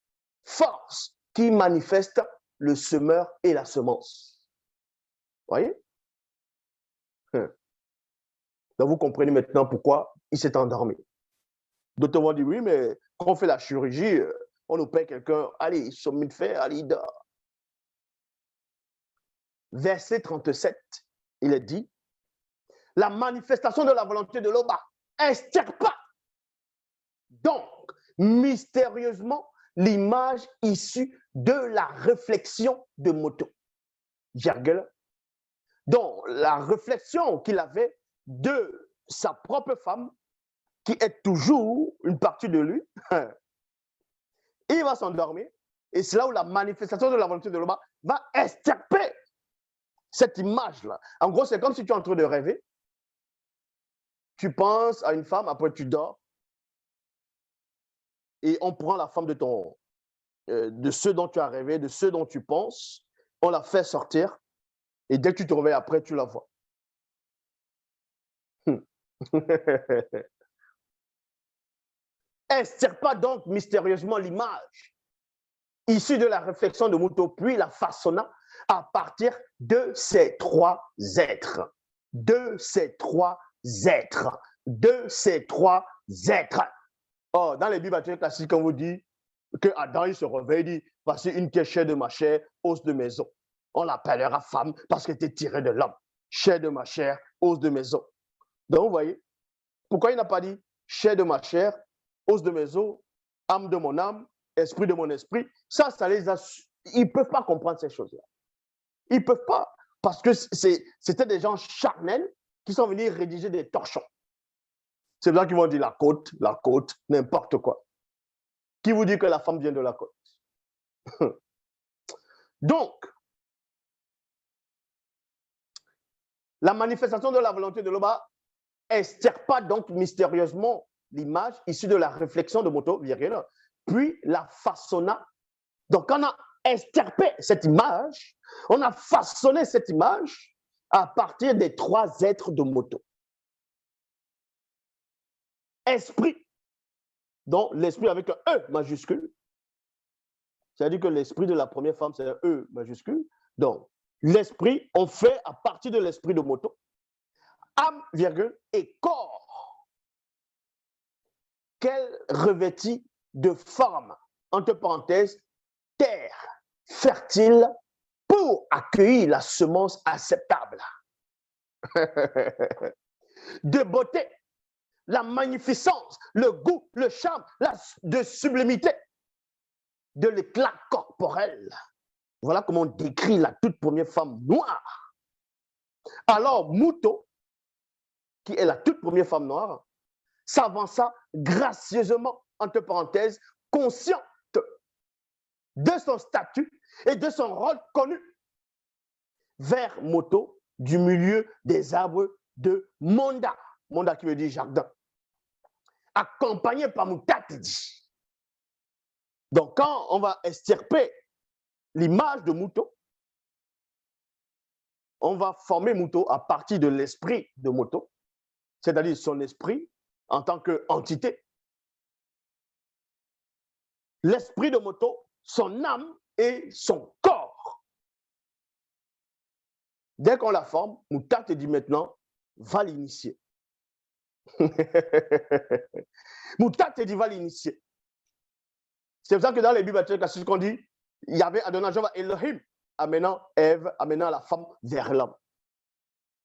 force qui manifeste le semeur et la semence. Voyez? Donc, vous comprenez maintenant pourquoi il s'est endormi. D'autres vont dire, oui, mais quand on fait la chirurgie, on nous paye quelqu'un, allez, il somme de fer, allez, il dort. Verset 37, il est dit, la manifestation de la volonté de l'Oba extirpa donc mystérieusement l'image issue de la réflexion de Moto. Virgule. Donc, la réflexion qu'il avait de sa propre femme, qui est toujours une partie de lui, il va s'endormir. Et c'est là où la manifestation de la volonté de l'Oba va extirper cette image-là. En gros, c'est comme si tu es en train de rêver. Tu penses à une femme, après tu dors. Et on prend la femme de ce dont tu as rêvé, de ce dont tu penses. On la fait sortir. Et dès que tu te réveilles après, tu la vois. Extirpa donc mystérieusement l'image issue de la réflexion de Mouto, puis la façonna à partir de ces trois êtres. De ces trois êtres. De ces trois êtres. Oh, dans les Bibles classiques, on vous dit que Adam il se réveille, il dit, voici une qui est chair de ma chair, os de mes os. On l'appellera femme parce qu'elle était tirée de l'homme. Chair de ma chair, os de mes os. Donc, vous voyez, pourquoi il n'a pas dit chair de ma chair, os de mes os, âme de mon âme, esprit de mon esprit? Ça les a... Ils ne peuvent pas comprendre ces choses-là. Ils ne peuvent pas, parce que c'était des gens charnels qui sont venus rédiger des torchons. C'est là qu'ils vont dire la côte, n'importe quoi. Qui vous dit que la femme vient de la côte? Donc, la manifestation de la volonté de l'Oba extirpa donc mystérieusement l'image issue de la réflexion de Moto, puis la façonna. Donc, on a extirpé cette image, on a façonné cette image à partir des trois êtres de Moto. Esprit, donc l'esprit avec un E majuscule, c'est-à-dire que l'esprit de la première femme, c'est un E majuscule. Donc, l'esprit, on fait à partir de l'esprit de Moto, âme, virgule, et corps, qu'elle revêtit de forme, entre parenthèses, terre fertile pour accueillir la semence acceptable. De beauté, la magnificence, le goût, le charme, de sublimité, de l'éclat corporel. Voilà comment on décrit la toute première femme noire. Alors, Mouto, qui est la toute première femme noire, s'avança gracieusement, entre parenthèses, consciente de son statut et de son rôle connu, vers Moto du milieu des arbres de Monda. Monda qui veut dire jardin. Accompagné par Moutatidi. Donc, quand on va extirper l'image de Mouto, on va former Mouto à partir de l'esprit de Moto, c'est-à-dire son esprit en tant qu'entité. L'esprit de Moto, son âme et son corps. Dès qu'on la forme, Mouta te dit maintenant, va l'initier. Mouta te dit, va l'initier. C'est pour ça que dans les Bibles, c'est ce qu'on dit, il y avait Adonai Jova Elohim, amenant Ève, amenant la femme vers l'homme.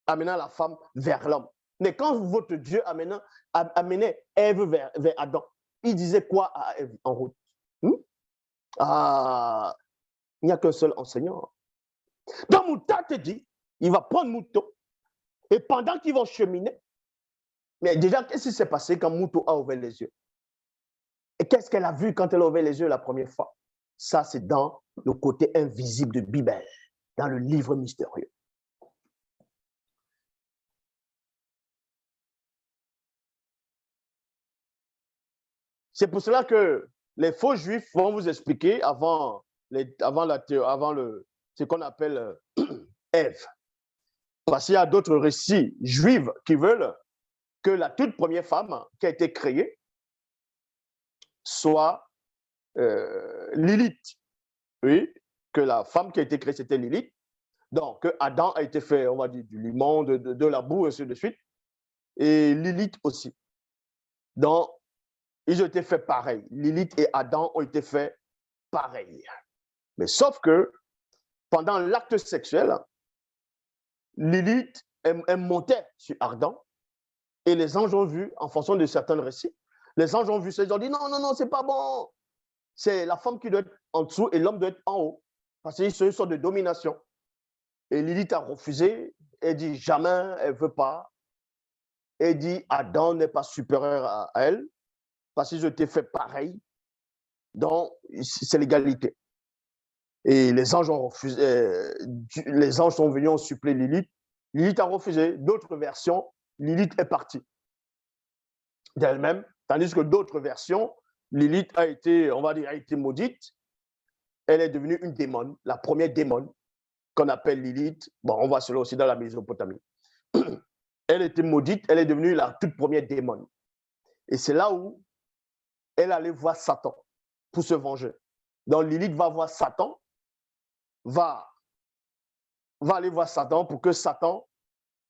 Amenant la femme vers l'homme. Mais quand votre Dieu amenait Ève vers Adam, il disait quoi à Ève en route? Ah, il n'y a qu'un seul enseignant. Donc Mouta te dit, il va prendre Mouto, et pendant qu'ils vont cheminer, mais déjà, qu'est-ce qui s'est passé quand Mouto a ouvert les yeux? Et qu'est-ce qu'elle a vu quand elle a ouvert les yeux la première fois? Ça, c'est dans le côté invisible de Bible, dans le livre mystérieux. C'est pour cela que les faux juifs vont vous expliquer avant ce qu'on appelle Ève. Parce qu'il y a d'autres récits juifs qui veulent que la toute première femme qui a été créée soit Lilith. Oui, que la femme qui a été créée, c'était Lilith. Donc, Adam a été fait, on va dire, du limon, de la boue, et ainsi de suite. et Lilith aussi. Donc, ils ont été faits pareil. Lilith et Adam ont été faits pareil. Mais sauf que pendant l'acte sexuel, Lilith elle montait sur Adam et les anges ont vu, en fonction de certains récits, les anges ont vu ça, ils ont dit non, non, non, c'est pas bon. C'est la femme qui doit être en dessous et l'homme doit être en haut. Parce que c'est une sorte de domination. Et Lilith a refusé. Elle dit jamais, elle ne veut pas. Elle dit Adam n'est pas supérieur à elle parce qu'ils ont été faits pareil. Donc, c'est l'égalité. Et les anges ont refusé. Les anges sont venus en suppléer Lilith. Lilith a refusé. D'autres versions, Lilith est partie d'elle-même. Tandis que d'autres versions, Lilith a été, on va dire, a été maudite. Elle est devenue une démon, la première démon qu'on appelle Lilith. Bon, on voit cela aussi dans la Mésopotamie. Elle était maudite, elle est devenue la toute première démon. Et c'est là où elle allait voir Satan pour se venger. Donc Lilith va voir Satan, va aller voir Satan pour que Satan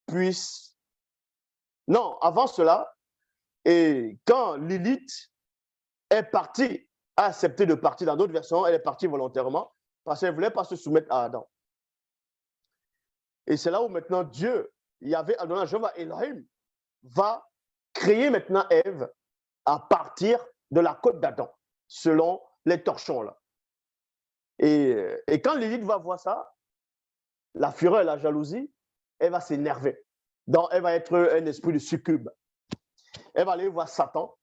puisse... Non, avant cela, et quand Lilith est partie, a accepté de partir dans d'autres versions, elle est partie volontairement parce qu'elle ne voulait pas se soumettre à Adam. Et c'est là où maintenant Dieu, Yahvé Adonai, Jéhovah Elohim, va créer maintenant Ève à partir de la côte d'Adam, selon les torchons là. Et quand Lilith va voir ça, la fureur et la jalousie, elle va s'énerver. Donc, elle va être un esprit de succube. Elle va aller voir Satan,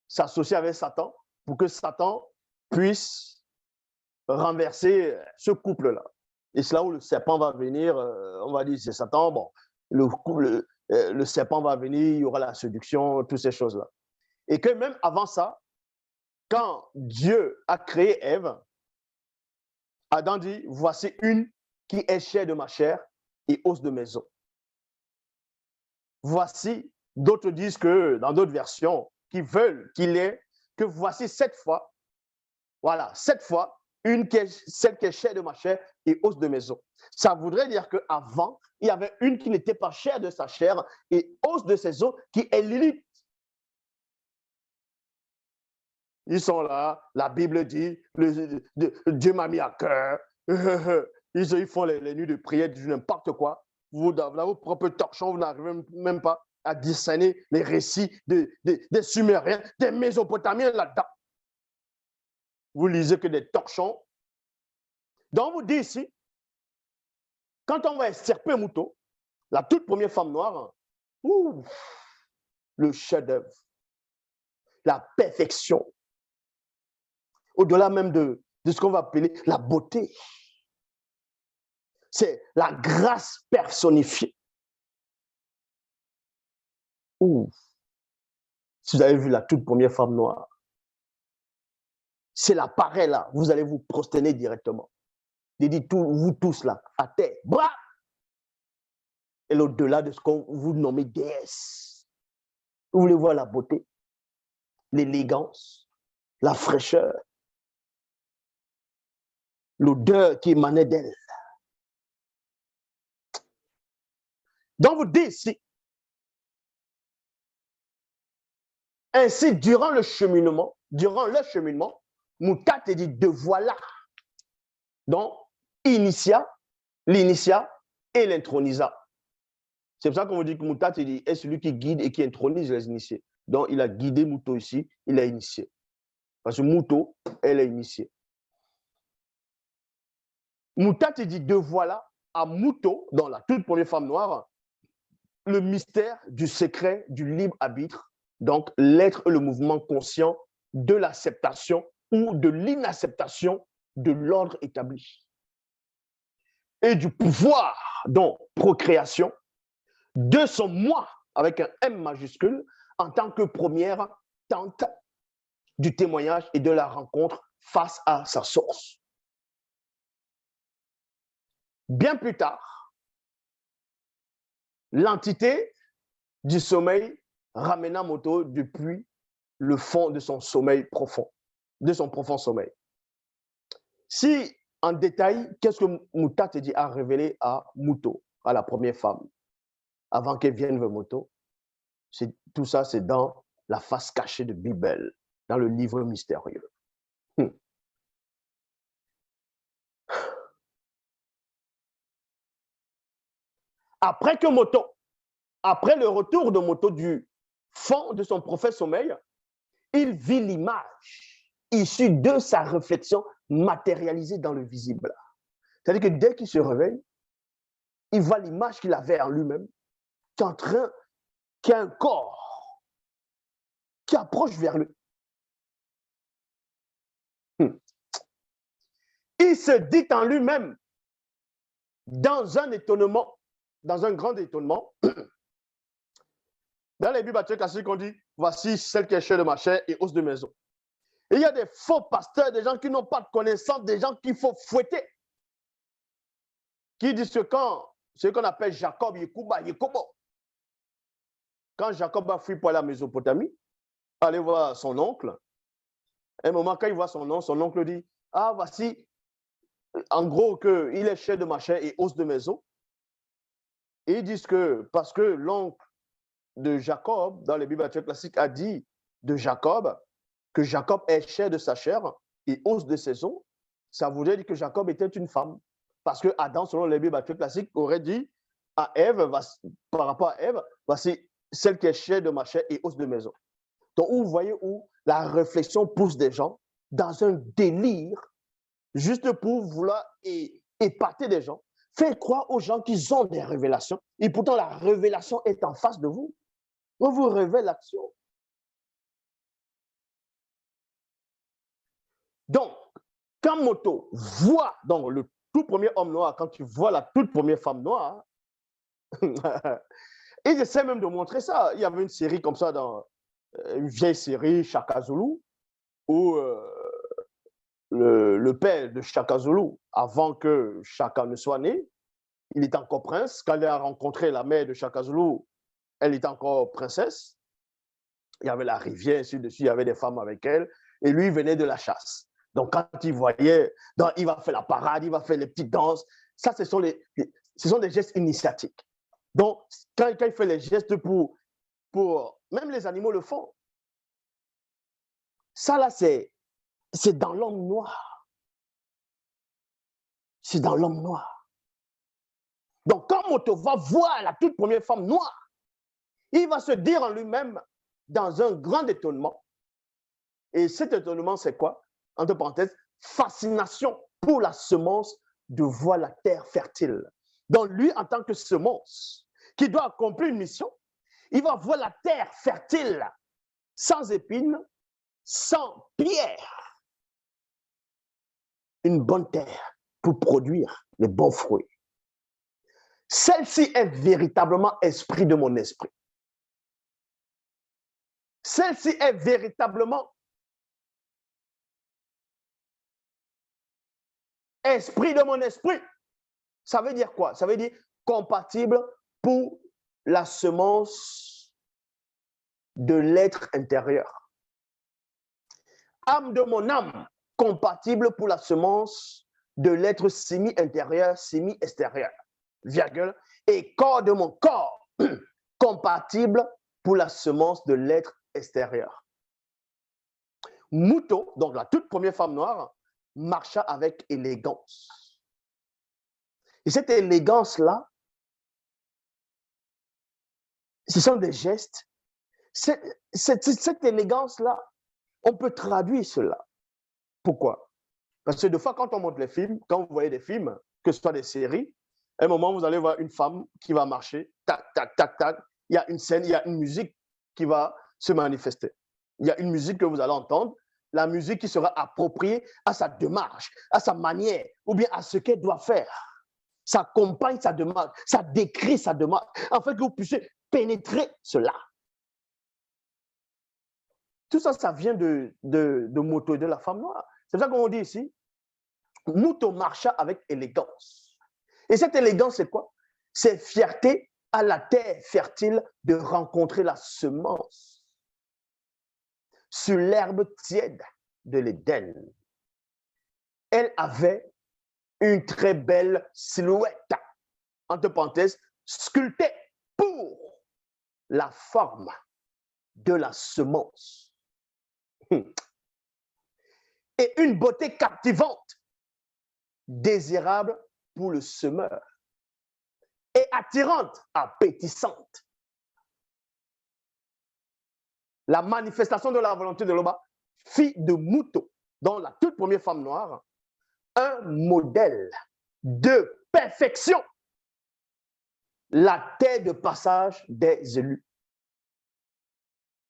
s'associer avec Satan, pour que Satan puisse renverser ce couple-là. Et c'est là où le serpent va venir, on va dire c'est Satan, bon, le serpent va venir, il y aura la séduction, toutes ces choses-là. Et que même avant ça, quand Dieu a créé Ève, Adam dit, voici une qui est chair de ma chair et os de mes os. Voici, d'autres disent que, dans d'autres versions, qui veulent qu'il ait, que voici cette fois, voilà, cette fois, celle qui est chair de ma chair et os de mes os. Ça voudrait dire qu'avant, il y avait une qui n'était pas chair de sa chair et os de ses os, qui est Lilith. Ils sont là, la Bible dit, Dieu m'a mis à cœur. Ils font les nuits de prière, du n'importe quoi. Vous, dans vos propres torchons, vous n'arrivez même pas à discerner les récits des Sumériens, des Mésopotamiens là-dedans. Vous lisez que des torchons. Donc, on vous dit ici, quand on va extirper un mouton, la toute première femme noire, le chef-d'œuvre, la perfection, au-delà même de ce qu'on va appeler la beauté. C'est la grâce personnifiée. Si vous avez vu la toute première femme noire, c'est l'appareil là, vous allez vous prosterner directement. Il dit, vous tous là, à terre, bras. Et l'au-delà de ce qu'on vous nommez déesse. Vous voulez voir la beauté, l'élégance, la fraîcheur, l'odeur qui émanait d'elle. Donc vous dites ici, ainsi durant le cheminement, Moutat te dit de voilà. Donc, l'initia et l'intronisa. C'est pour ça qu'on vous dit que Moutat te dit est celui qui guide et qui intronise les initiés. Donc, il a guidé Mouto ici, il a initié. Parce que Mouto, elle est initiée. Moutat te dit de voilà à Mouto, dans la toute première femme noire, le mystère du secret du libre arbitre, donc l'être et le mouvement conscient de l'acceptation ou de l'inacceptation de l'ordre établi. Et du pouvoir, donc procréation, de son moi, avec un M majuscule, en tant que première tente du témoignage et de la rencontre face à sa source. Bien plus tard, l'entité du sommeil ramena Moto depuis le fond de son sommeil profond, de son profond sommeil. Si, en détail, qu'est-ce que Mouta te dit a révélé à Mouto, à la première femme, avant qu'elle vienne vers Moto? Tout ça, c'est dans la face cachée de Bible, dans le livre mystérieux. Après le retour de Moto du fond de son prophète sommeil, il vit l'image issue de sa réflexion matérialisée dans le visible. C'est-à-dire que dès qu'il se réveille, il voit l'image qu'il avait en lui-même, qui a un corps qui approche vers lui. Il se dit en lui-même, dans un étonnement, dans un grand étonnement, dans les Bibles classiques, on dit, voici celle qui est chair de ma chair et os de maison. Et il y a des faux pasteurs, des gens qui n'ont pas de connaissance, des gens qu'il faut fouetter, qui disent que quand, ce qu'on appelle Jacob, Yekobo, quand Jacob a fui pour la Mésopotamie, aller voir son oncle, à un moment, quand il voit son oncle dit, ah, voici, en gros, qu'il est chair de ma chair et os de maison. Et ils disent que, parce que l'oncle de Jacob, dans les Bibles classiques, a dit de Jacob, que Jacob est chair de sa chair et os de ses os, ça voudrait dire que Jacob était une femme. Parce que Adam, selon les Bibles classiques, aurait dit à Ève, par rapport à Ève, voici celle qui est chair de ma chair et os de mes os. Donc, vous voyez où la réflexion pousse des gens dans un délire, juste pour vouloir épater des gens, faire croire aux gens qu'ils ont des révélations, et pourtant la révélation est en face de vous. On vous révèle l'action. Donc, quand Moto voit donc le tout premier homme noir, quand tu vois la toute première femme noire, il essaie même de montrer ça. Il y avait une série comme ça, une vieille série, Shaka Zulu, où le père de Shaka Zulu, avant que Shaka ne soit né, il était encore prince. Quand il a rencontré la mère de Shaka Zulu, elle était encore princesse. Il y avait la rivière, ainsi de suite, il y avait des femmes avec elle, et lui, il venait de la chasse. Donc, quand il voyait, il va faire la parade, il va faire les petites danses. Ça, ce sont des gestes initiatiques. Donc, quand il fait les gestes pour même les animaux le font. Ça, là, c'est dans l'homme noir. C'est dans l'homme noir. Donc, quand Moto va voir la toute première femme noire, il va se dire en lui-même, dans un grand étonnement, et cet étonnement, c'est quoi? Entre parenthèses, fascination pour la semence de voir la terre fertile. Donc lui, en tant que semence, qui doit accomplir une mission, il va voir la terre fertile, sans épines, sans pierre. Une bonne terre pour produire les bons fruits. Celle-ci est véritablement esprit de mon esprit. Celle-ci est véritablement esprit de mon esprit. Ça veut dire quoi? Ça veut dire compatible pour la semence de l'être intérieur. Âme de mon âme, compatible pour la semence de l'être semi-intérieur, semi-extérieur. Virgule. Et corps de mon corps, compatible pour la semence de l'être extérieur. Moto, donc la toute première femme noire, marcha avec élégance. Et cette élégance-là, ce sont des gestes. Cette élégance-là, on peut traduire cela. Pourquoi? Parce que des fois, quand on montre les films, quand vous voyez des films, que ce soit des séries, à un moment, vous allez voir une femme qui va marcher, tac, tac, tac, tac. Il y a une scène, il y a une musique qui va se manifester. Il y a une musique que vous allez entendre, la musique qui sera appropriée à sa démarche, à sa manière, ou bien à ce qu'elle doit faire. Ça accompagne sa démarche, ça décrit sa démarche, afin que vous puissiez pénétrer cela. Tout ça, ça vient de Moto et de la femme noire. C'est ça qu'on dit ici. Moto marcha avec élégance. Et cette élégance, c'est quoi? C'est fierté à la terre fertile de rencontrer la semence sur l'herbe tiède de l'Éden. Elle avait une très belle silhouette, entre parenthèses, sculptée pour la forme de la semence et une beauté captivante, désirable pour le semeur et attirante, appétissante. La manifestation de la volonté de Loba, fille de Mouto, dont la toute première femme noire, un modèle de perfection, la terre de passage des élus.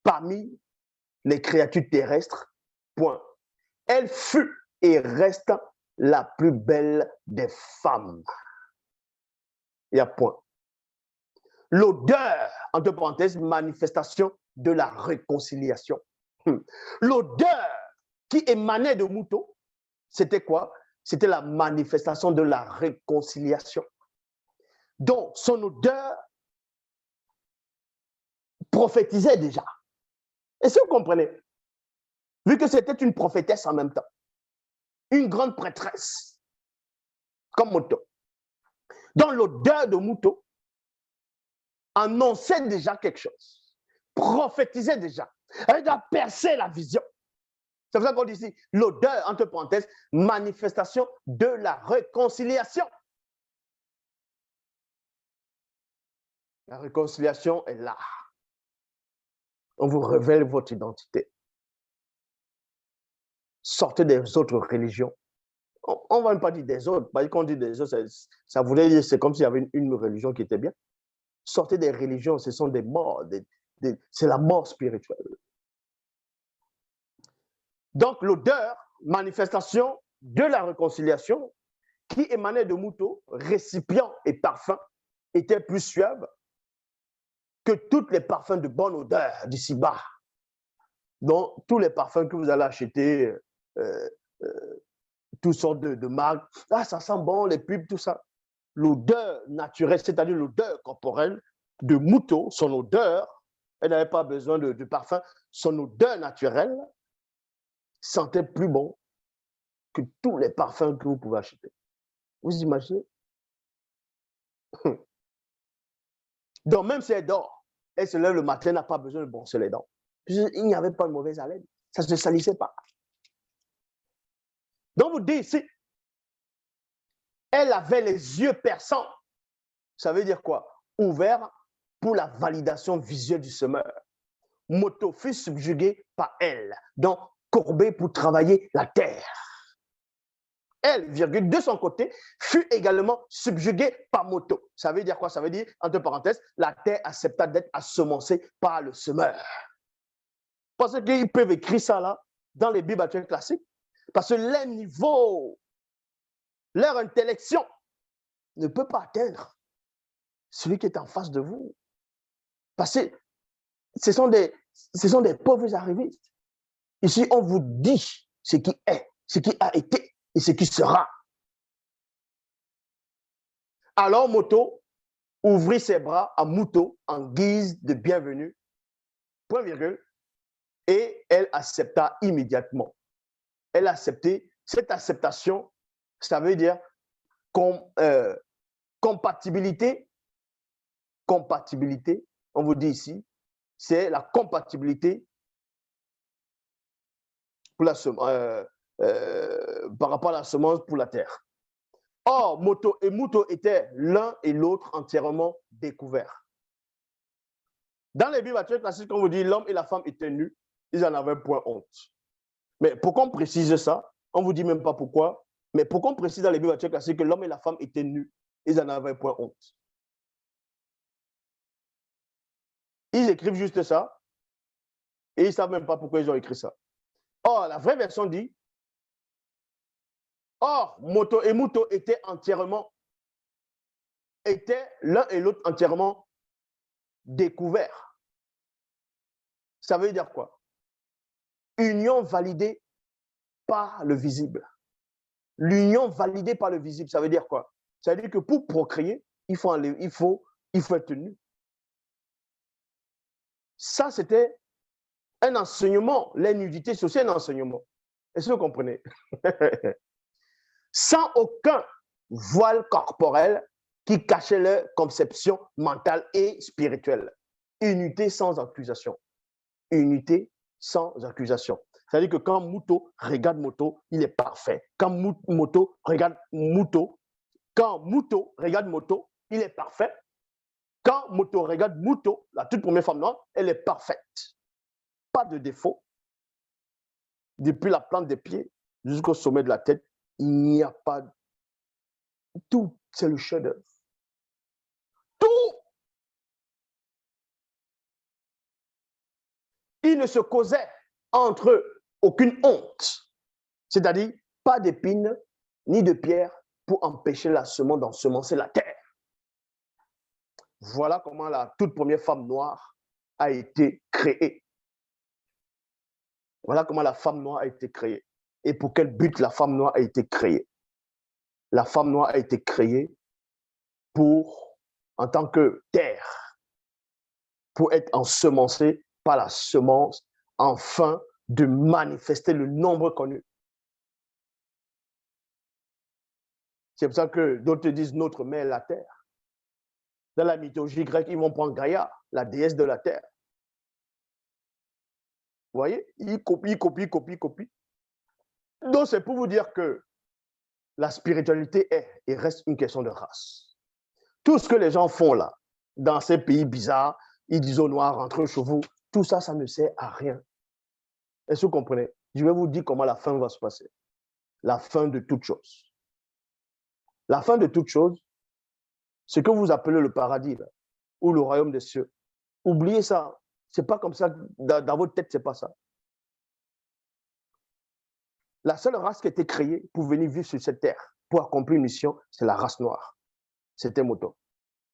Parmi les créatures terrestres, point. Elle fut et reste la plus belle des femmes. Il y a point. L'odeur, entre parenthèses, manifestation de la réconciliation. L'odeur qui émanait de Mouto, c'était quoi? C'était la manifestation de la réconciliation. Donc, son odeur prophétisait déjà. Est-ce que vous comprenez? Vu que c'était une prophétesse en même temps, une grande prêtresse, comme Mouto. Donc, l'odeur de Mouto annonçait déjà quelque chose, prophétisait déjà. Elle doit percer la vision. C'est pour ça qu'on dit ici, l'odeur, entre parenthèses, manifestation de la réconciliation. La réconciliation est là. On vous révèle votre identité. Sortez des autres religions. On ne va même pas dire des autres. Parce qu'on dit des autres, ça voulait dire, c'est comme s'il y avait une religion qui était bien. Sortez des religions, ce sont des morts. C'est la mort spirituelle. Donc, l'odeur, manifestation de la réconciliation, qui émanait de Mouto, récipient et parfum, était plus suave que tous les parfums de bonne odeur d'ici-bas. Donc, tous les parfums que vous allez acheter, toutes sortes de marques, ah, ça sent bon, les pubs, tout ça. L'odeur naturelle, c'est-à-dire l'odeur corporelle de Mouto, son odeur, elle n'avait pas besoin de parfum, son odeur naturelle sentait plus bon que tous les parfums que vous pouvez acheter. Vous imaginez? Donc, même si elle dort, elle se lève le matin, elle n'a pas besoin de brosser les dents. Il n'y avait pas de mauvaise haleine. Ça ne se salissait pas. Donc, vous dites ici, elle avait les yeux perçants. Ça veut dire quoi? Ouverts pour la validation visuelle du semeur. Mouto fut subjugué par elle, donc courbé pour travailler la terre. Elle, virgule, de son côté, fut également subjuguée par Mouto. Ça veut dire quoi? Ça veut dire, entre parenthèses, la terre accepta d'être assemencée par le semeur. Parce qu'ils peuvent écrire ça là, dans les Bibles actuelles classiques, parce que leur niveau, leur intellection ne peut pas atteindre celui qui est en face de vous. Parce que ce sont des pauvres arrivistes. Ici, on vous dit ce qui est, ce qui a été et ce qui sera. Alors, Mouto ouvrit ses bras à Mouto en guise de bienvenue, point virgule, et elle accepta immédiatement. Elle a accepté. Cette acceptation, ça veut dire compatibilité. Compatibilité, on vous dit ici, c'est la compatibilité pour par rapport à la semence pour la terre. Or, Mouto et Mouto étaient l'un et l'autre entièrement découverts. Dans les Bibles actuelles classiques, on vous dit l'homme et la femme étaient nus, ils n'en avaient point honte. Mais pourquoi on précise ça? On ne vous dit même pas pourquoi. Mais pourquoi on précise dans les Bibles actuelles classiques que l'homme et la femme étaient nus, ils n'en avaient point honte? Ils écrivent juste ça et ils ne savent même pas pourquoi ils ont écrit ça. Or, la vraie version dit, or, Mouto et Mouto étaient l'un et l'autre entièrement découverts. Ça veut dire quoi? Union validée par le visible. L'union validée par le visible, ça veut dire quoi? Ça veut dire que pour procréer, il faut être nu. Ça, c'était un enseignement. La nudité, c'est aussi un enseignement. Est-ce que vous comprenez? Sans aucun voile corporel qui cachait leur conception mentale et spirituelle. unité sans accusation. Unité sans accusation. C'est-à-dire que quand Muto regarde Moto, il est parfait. Quand Moto regarde Muto, quand Muto regarde Moto, il est parfait. Quand Moto regarde Muto, la toute première femme noire, elle est parfaite. Pas de défaut. Depuis la plante des pieds jusqu'au sommet de la tête, il n'y a pas. Tout, c'est le chef-d'œuvre. Tout. Il ne se causait entre eux aucune honte. C'est-à-dire, pas d'épines ni de pierres pour empêcher la semence d'ensemencer la terre. Voilà comment la toute première femme noire a été créée. Voilà comment la femme noire a été créée. Et pour quel but la femme noire a été créée? La femme noire a été créée pour, en tant que terre, pour être ensemencée par la semence, afin de manifester le nombre connu. C'est pour ça que d'autres disent notre mère la terre. Dans la mythologie grecque, ils vont prendre Gaïa, la déesse de la terre. Vous voyez, ils copient. Donc, c'est pour vous dire que la spiritualité est et reste une question de race. Tout ce que les gens font là, dans ces pays bizarres, ils disent au noir, entre chevaux, tout ça, ça ne sert à rien. Est-ce que vous comprenez? Je vais vous dire comment la fin va se passer. La fin de toute chose. La fin de toute chose, ce que vous appelez le paradis là, ou le royaume des cieux. Oubliez ça. C'est pas comme ça. Dans votre tête, c'est pas ça. La seule race qui a été créée pour venir vivre sur cette terre, pour accomplir une mission, c'est la race noire. C'était Moto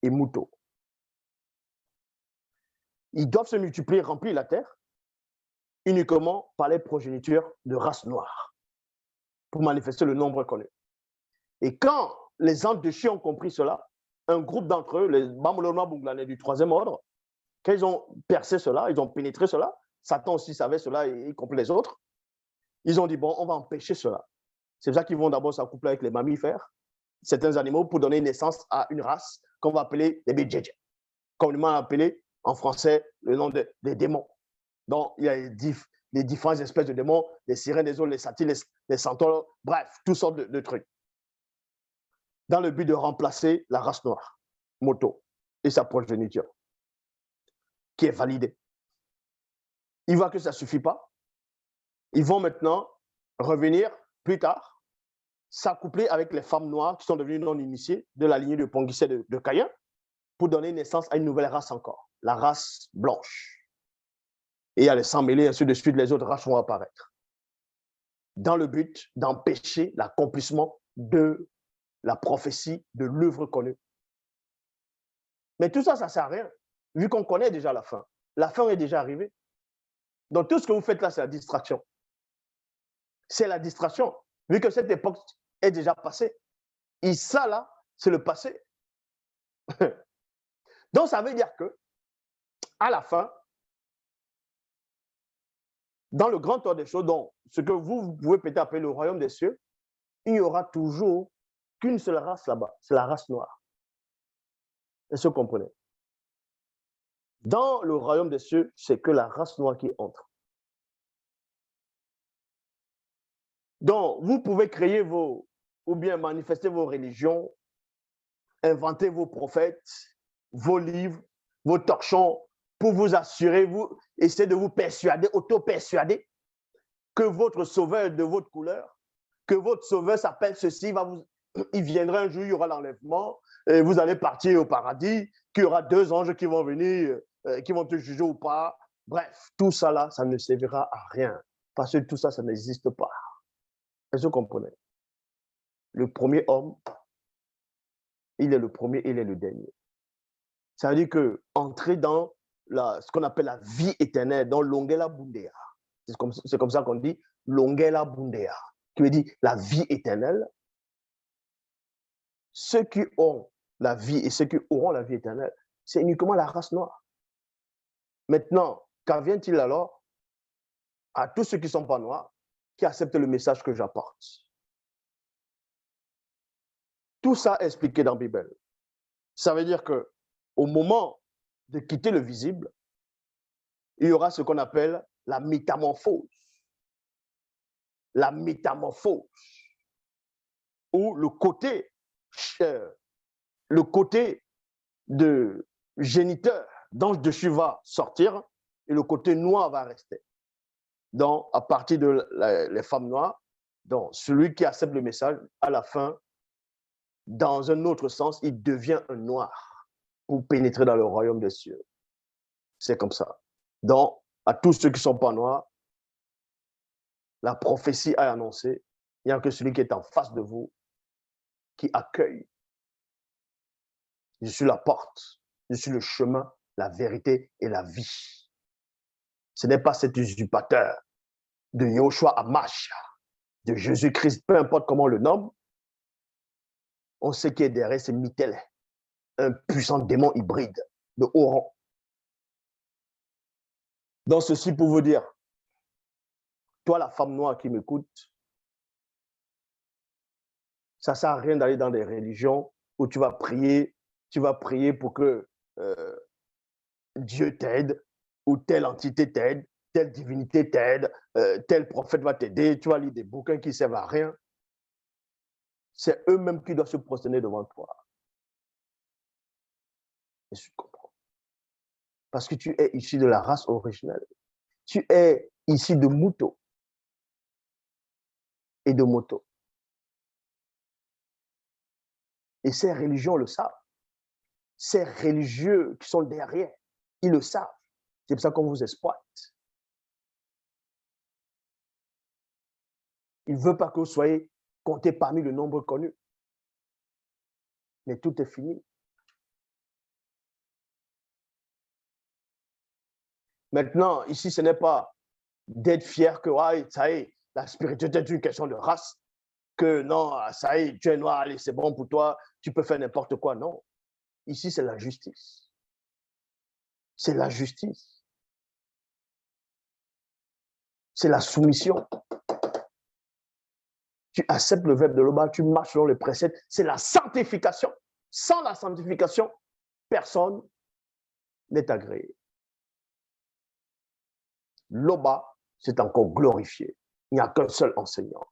et Muto. Ils doivent se multiplier, remplir la terre, uniquement par les progénitures de race noire, pour manifester le nombre connu. Et quand les Andes ont compris cela, un groupe d'entre eux, les Bamoloma Bunglanais du troisième ordre, quand ils ont percé cela, ils ont pénétré cela, Satan aussi savait cela, y compris les autres, ils ont dit, bon, on va empêcher cela. C'est pour ça qu'ils vont d'abord s'accoupler avec les mammifères, certains animaux, pour donner naissance à une race qu'on va appeler les Bédjedje, communément appelé en français le nom des démons. Donc, il y a les différentes espèces de démons, les sirènes, les autres, les satyres, les centaures, bref, toutes sortes de trucs. Dans le but de remplacer la race noire, Moto, et sa progéniture, qui est validée. Ils voient que ça ne suffit pas. Ils vont maintenant revenir plus tard, s'accoupler avec les femmes noires qui sont devenues non initiées de la lignée de Ponguissé de Caïn, pour donner naissance à une nouvelle race encore, la race blanche. Et à les s'emmêler, ainsi de suite, les autres races vont apparaître. Dans le but d'empêcher l'accomplissement de la prophétie de l'œuvre connue. Mais tout ça, ça ne sert à rien, vu qu'on connaît déjà la fin. La fin est déjà arrivée. Donc tout ce que vous faites là, c'est la distraction. C'est la distraction, vu que cette époque est déjà passée. Et ça, là, c'est le passé. Donc ça veut dire que, à la fin, dans le grand ordre des choses, donc, ce que vous pouvez peut-être appeler le royaume des cieux, il n'y aura toujours qu'une seule race là-bas, c'est la race noire. Est-ce que vous comprenez? Dans le royaume des cieux, c'est que la race noire qui entre. Donc, vous pouvez créer ou bien manifester vos religions, inventer vos prophètes, vos livres, vos torchons, pour vous assurer, vous essayez de vous persuader, auto-persuader, que votre sauveur est de votre couleur, que votre sauveur s'appelle ceci, il viendra un jour, il y aura l'enlèvement, et vous allez partir au paradis, qu'il y aura 2 anges qui vont venir, qui vont te juger ou pas. Bref, tout ça là, ça ne servira à rien, parce que tout ça, ça n'existe pas. Est-ce que vous comprenez? Le premier homme, il est le premier et il est le dernier. Ça veut dire que entrer dans ce qu'on appelle la vie éternelle, dans Longela Bundea. C'est comme ça qu'on dit Longela Bundea, qui veut dire la vie éternelle. Ceux qui ont la vie et ceux qui auront la vie éternelle, c'est uniquement la race noire. Maintenant, qu'advient-il alors à tous ceux qui ne sont pas noirs, qui acceptent le message que j'apporte? Tout ça est expliqué dans la Bible. Ça veut dire qu'au moment de quitter le visible, il y aura ce qu'on appelle la métamorphose. La métamorphose, où le côté de géniteur d'ange dessus va sortir et le côté noir va rester. Donc, à partir de les femmes noires, donc celui qui accepte le message, à la fin, dans un autre sens, il devient un noir pour pénétrer dans le royaume des cieux. C'est comme ça. Donc, à tous ceux qui ne sont pas noirs, la prophétie a annoncé, il n'y a que celui qui est en face de vous qui accueille. Je suis la porte, je suis le chemin, la vérité et la vie. Ce n'est pas cet usurpateur de Yoshua Hamashiach, de Jésus-Christ, peu importe comment on le nomme. On sait qui est derrière, c'est Mitel, un puissant démon hybride de haut rang. Donc, ceci pour vous dire, toi, la femme noire qui m'écoute, ça ne sert à rien d'aller dans des religions où tu vas prier pour que Dieu t'aide, ou telle entité t'aide, telle divinité t'aide, tel prophète va t'aider, tu vas lire des bouquins qui ne servent à rien. C'est eux-mêmes qui doivent se prosterner devant toi. Et tu comprends. Parce que tu es issu de la race originelle. Tu es issu de Mouto et de Moto. Et ces religions le savent. Ces religieux qui sont derrière, ils le savent. C'est pour ça qu'on vous exploite. Il ne veut pas que vous soyez comptés parmi le nombre connu. Mais tout est fini. Maintenant, ici, ce n'est pas d'être fier que ça y est, la spiritualité est une question de race, que non, ça y est, tu es noir, allez, c'est bon pour toi, tu peux faire n'importe quoi. Non. Ici, c'est la justice. C'est la justice. C'est la soumission. Tu acceptes le verbe de l'Oba, tu marches selon les préceptes. C'est la sanctification. Sans la sanctification, personne n'est agréé. L'Oba, c'est encore glorifié. Il n'y a qu'un seul enseignant.